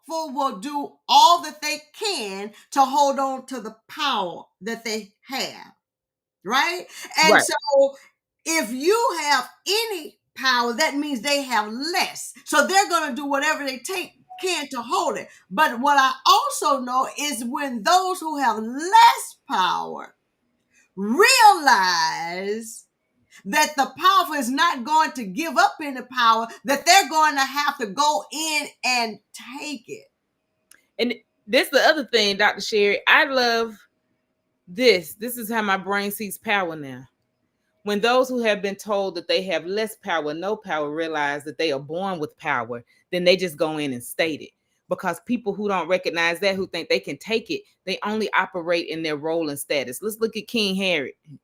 Speaker 1: will do all that they can to hold on to the power that they have, right? And
Speaker 2: Right.
Speaker 1: so if you have any power, that means they have less. So they're going to do whatever they can to hold it. But what I also know is when those who have less power realize that the powerful is not going to give up any power, that they're going to have to go in and take it.
Speaker 2: And this is the other thing, Dr. Sherri. I love this. This is how my brain sees power now. When those who have been told that they have less power, no power, realize that they are born with power, then they just go in and state it. Because people who don't recognize that, who think they can take it, they only operate in their role and status. Let's look at King Herod. He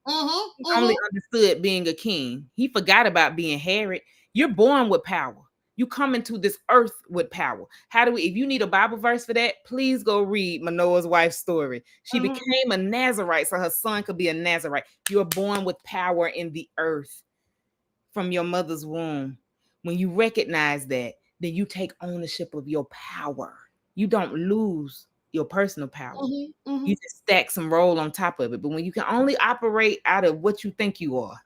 Speaker 2: only understood being a king. He forgot about being Herod. You're born with power. You come into this earth with power. How do we, if you need a Bible verse for that, please go read Manoah's wife's story. She became a Nazarite so her son could be a Nazarite. You're born with power in the earth from your mother's womb. When you recognize that, then you take ownership of your power. You don't lose your personal power. You just stack some roll on top of it. But when you can only operate out of what you think you are,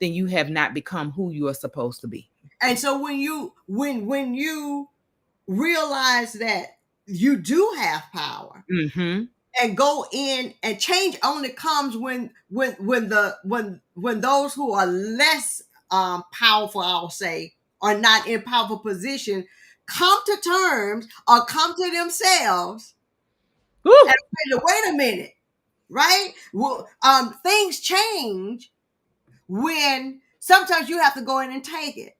Speaker 2: then you have not become who you are supposed to be.
Speaker 1: And so when you realize that you do have power, and go in, and change only comes when those who are less powerful, I'll say, are not in powerful position, come to terms or come to themselves and say, wait a minute, right? Well, things change when sometimes you have to go in and take it,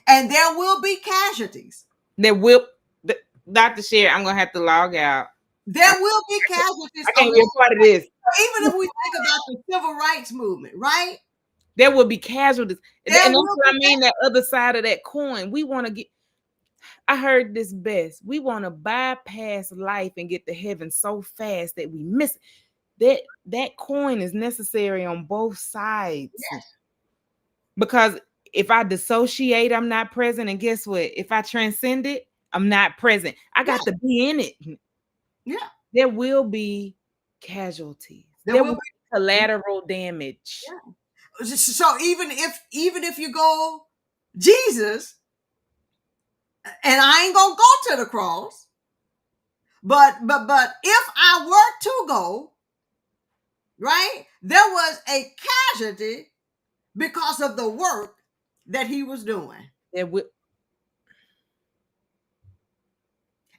Speaker 1: and there will be casualties.
Speaker 2: There will, Dr. Sherri, I'm gonna have to log out.
Speaker 1: There will be casualties.
Speaker 2: I can't be a part of this.
Speaker 1: Even if we think about the civil rights movement, right?
Speaker 2: There will be casualties. And that's what I mean, that other side of that coin. We want to get, I heard this best. We want to bypass life and get to heaven so fast that we miss it. That coin is necessary on both sides.
Speaker 1: Yes.
Speaker 2: Because if I dissociate, I'm not present. And guess what? If I transcend it, I'm not present. I got to be in it.
Speaker 1: Yeah.
Speaker 2: There will be casualties. There will be collateral damage.
Speaker 1: Yeah. So even if you go Jesus, and I ain't gonna go to the cross, but if I were to go, right, there was a casualty because of the work that he was doing.
Speaker 2: There will.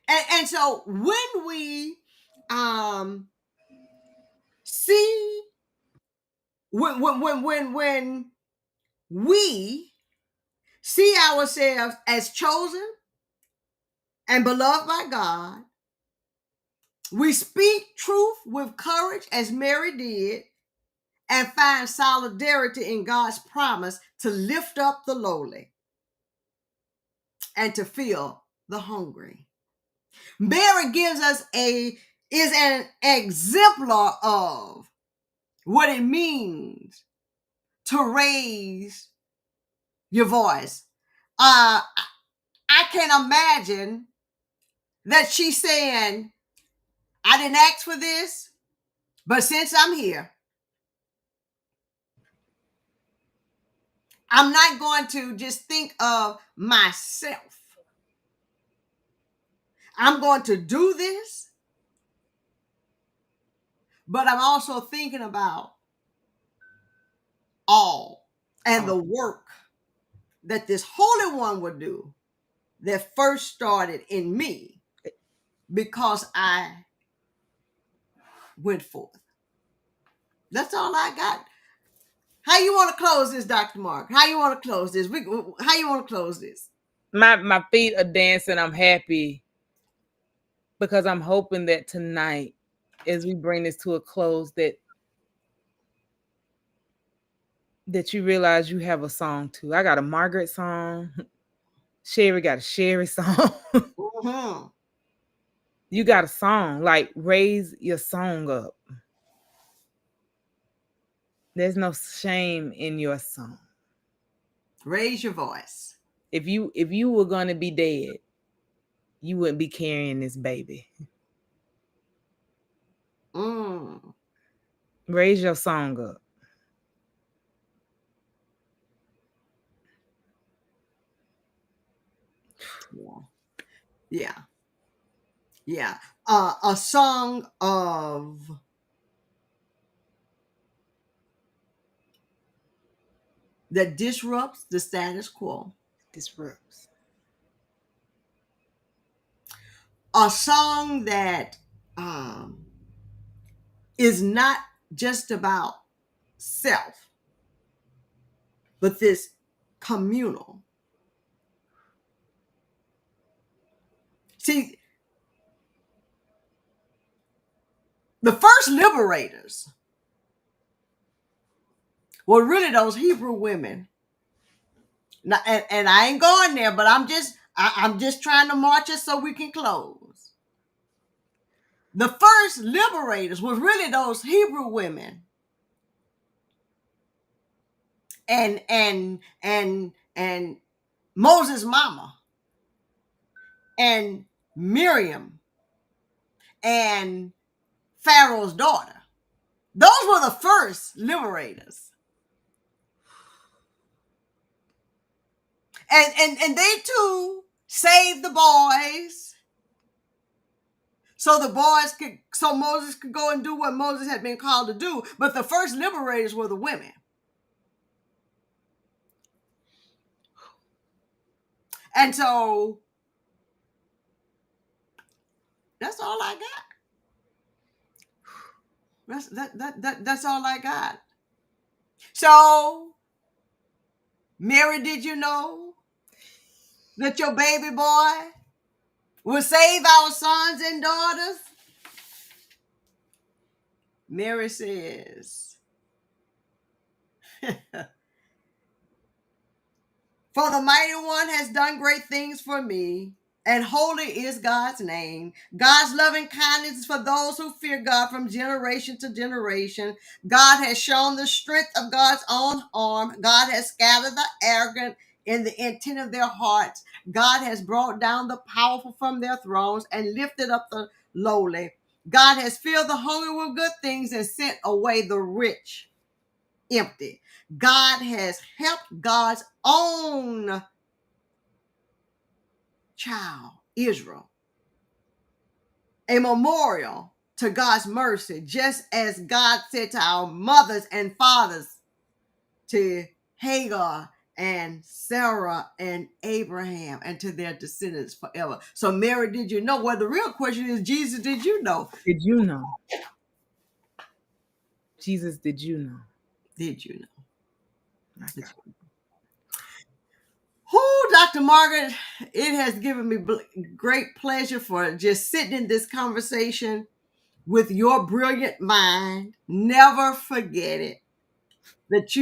Speaker 1: And so when we see when we see ourselves as chosen and beloved by God, we speak truth with courage as Mary did, and find solidarity in God's promise to lift up the lowly and to fill the hungry. Mary gives us is an exemplar of what it means to raise your voice. I can imagine that she's saying, I didn't ask for this, but since I'm here, I'm not going to just think of myself. I'm going to do this, but I'm also thinking about all and the work that this Holy One would do that first started in me because I went forth. That's all I got. How you want to close this, Dr. Mark? How you want to close this? How you want to close this?
Speaker 2: My feet are dancing. I'm happy because I'm hoping that tonight, as we bring this to a close, that you realize you have a song too. I got a Margaret song. Sherri got a Sherri song. You got a song, like raise your song up. There's no shame in your song.
Speaker 1: Raise your voice.
Speaker 2: If you were gonna be dead, you wouldn't be carrying this baby. Raise your song up.
Speaker 1: Yeah. A song of that disrupts the status quo.
Speaker 2: Disrupts.
Speaker 1: A song that is not just about self, but this communal. See, the first liberators were really those Hebrew women. Now, and I ain't going there, but I'm just trying to march it so we can close. The first liberators was really those Hebrew women. And Moses' mama and Miriam and Pharaoh's daughter. Those were the first liberators. And they too saved the boys. So Moses could go and do what Moses had been called to do. But the first liberators were the women. And so that's all I got. That's all I got. So, Mary, did you know that your baby boy will save our sons and daughters? Mary says, for the mighty one has done great things for me, and holy is God's name. God's loving kindness is for those who fear God from generation to generation. God has shown the strength of God's own arm. God has scattered the arrogant in the intent of their hearts. God has brought down the powerful from their thrones and lifted up the lowly. God has filled the hungry with good things and sent away the rich empty. God has helped God's own child, Israel, a memorial to God's mercy, just as God said to our mothers and fathers, to Hagar and Sarah and Abraham, and to their descendants forever. So, Mary, did you know? Well, the real question is, Jesus, did you know?
Speaker 2: Did you know? Jesus, did you know?
Speaker 1: Did you know?
Speaker 2: Okay.
Speaker 1: Oh, Dr. Margaret, it has given me great pleasure for just sitting in this conversation with your brilliant mind. Never forget it, that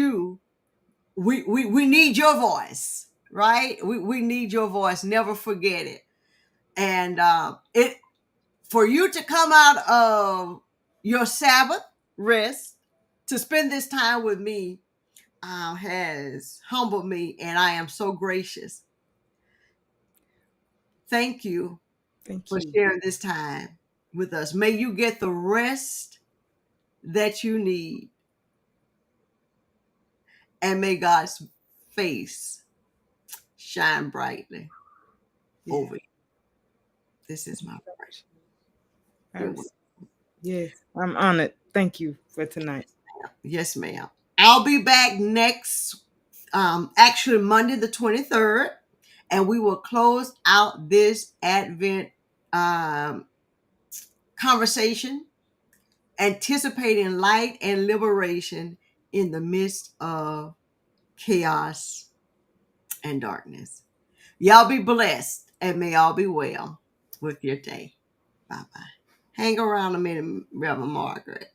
Speaker 1: we need your voice, right? We need your voice. Never forget it. And it for you to come out of your Sabbath rest to spend this time with me has humbled me, and I am so gracious. Thank you for sharing this time with us. May you get the rest that you need, and may God's face shine brightly over you. This is my prayer.
Speaker 2: Yes, I'm honored. Thank you for tonight.
Speaker 1: Yes, ma'am. I'll be back next, actually Monday the 23rd, and we will close out this Advent conversation, anticipating light and liberation in the midst of chaos and darkness. Y'all be blessed, and may all be well with your day. Bye-bye. Hang around a minute, Reverend Margaret.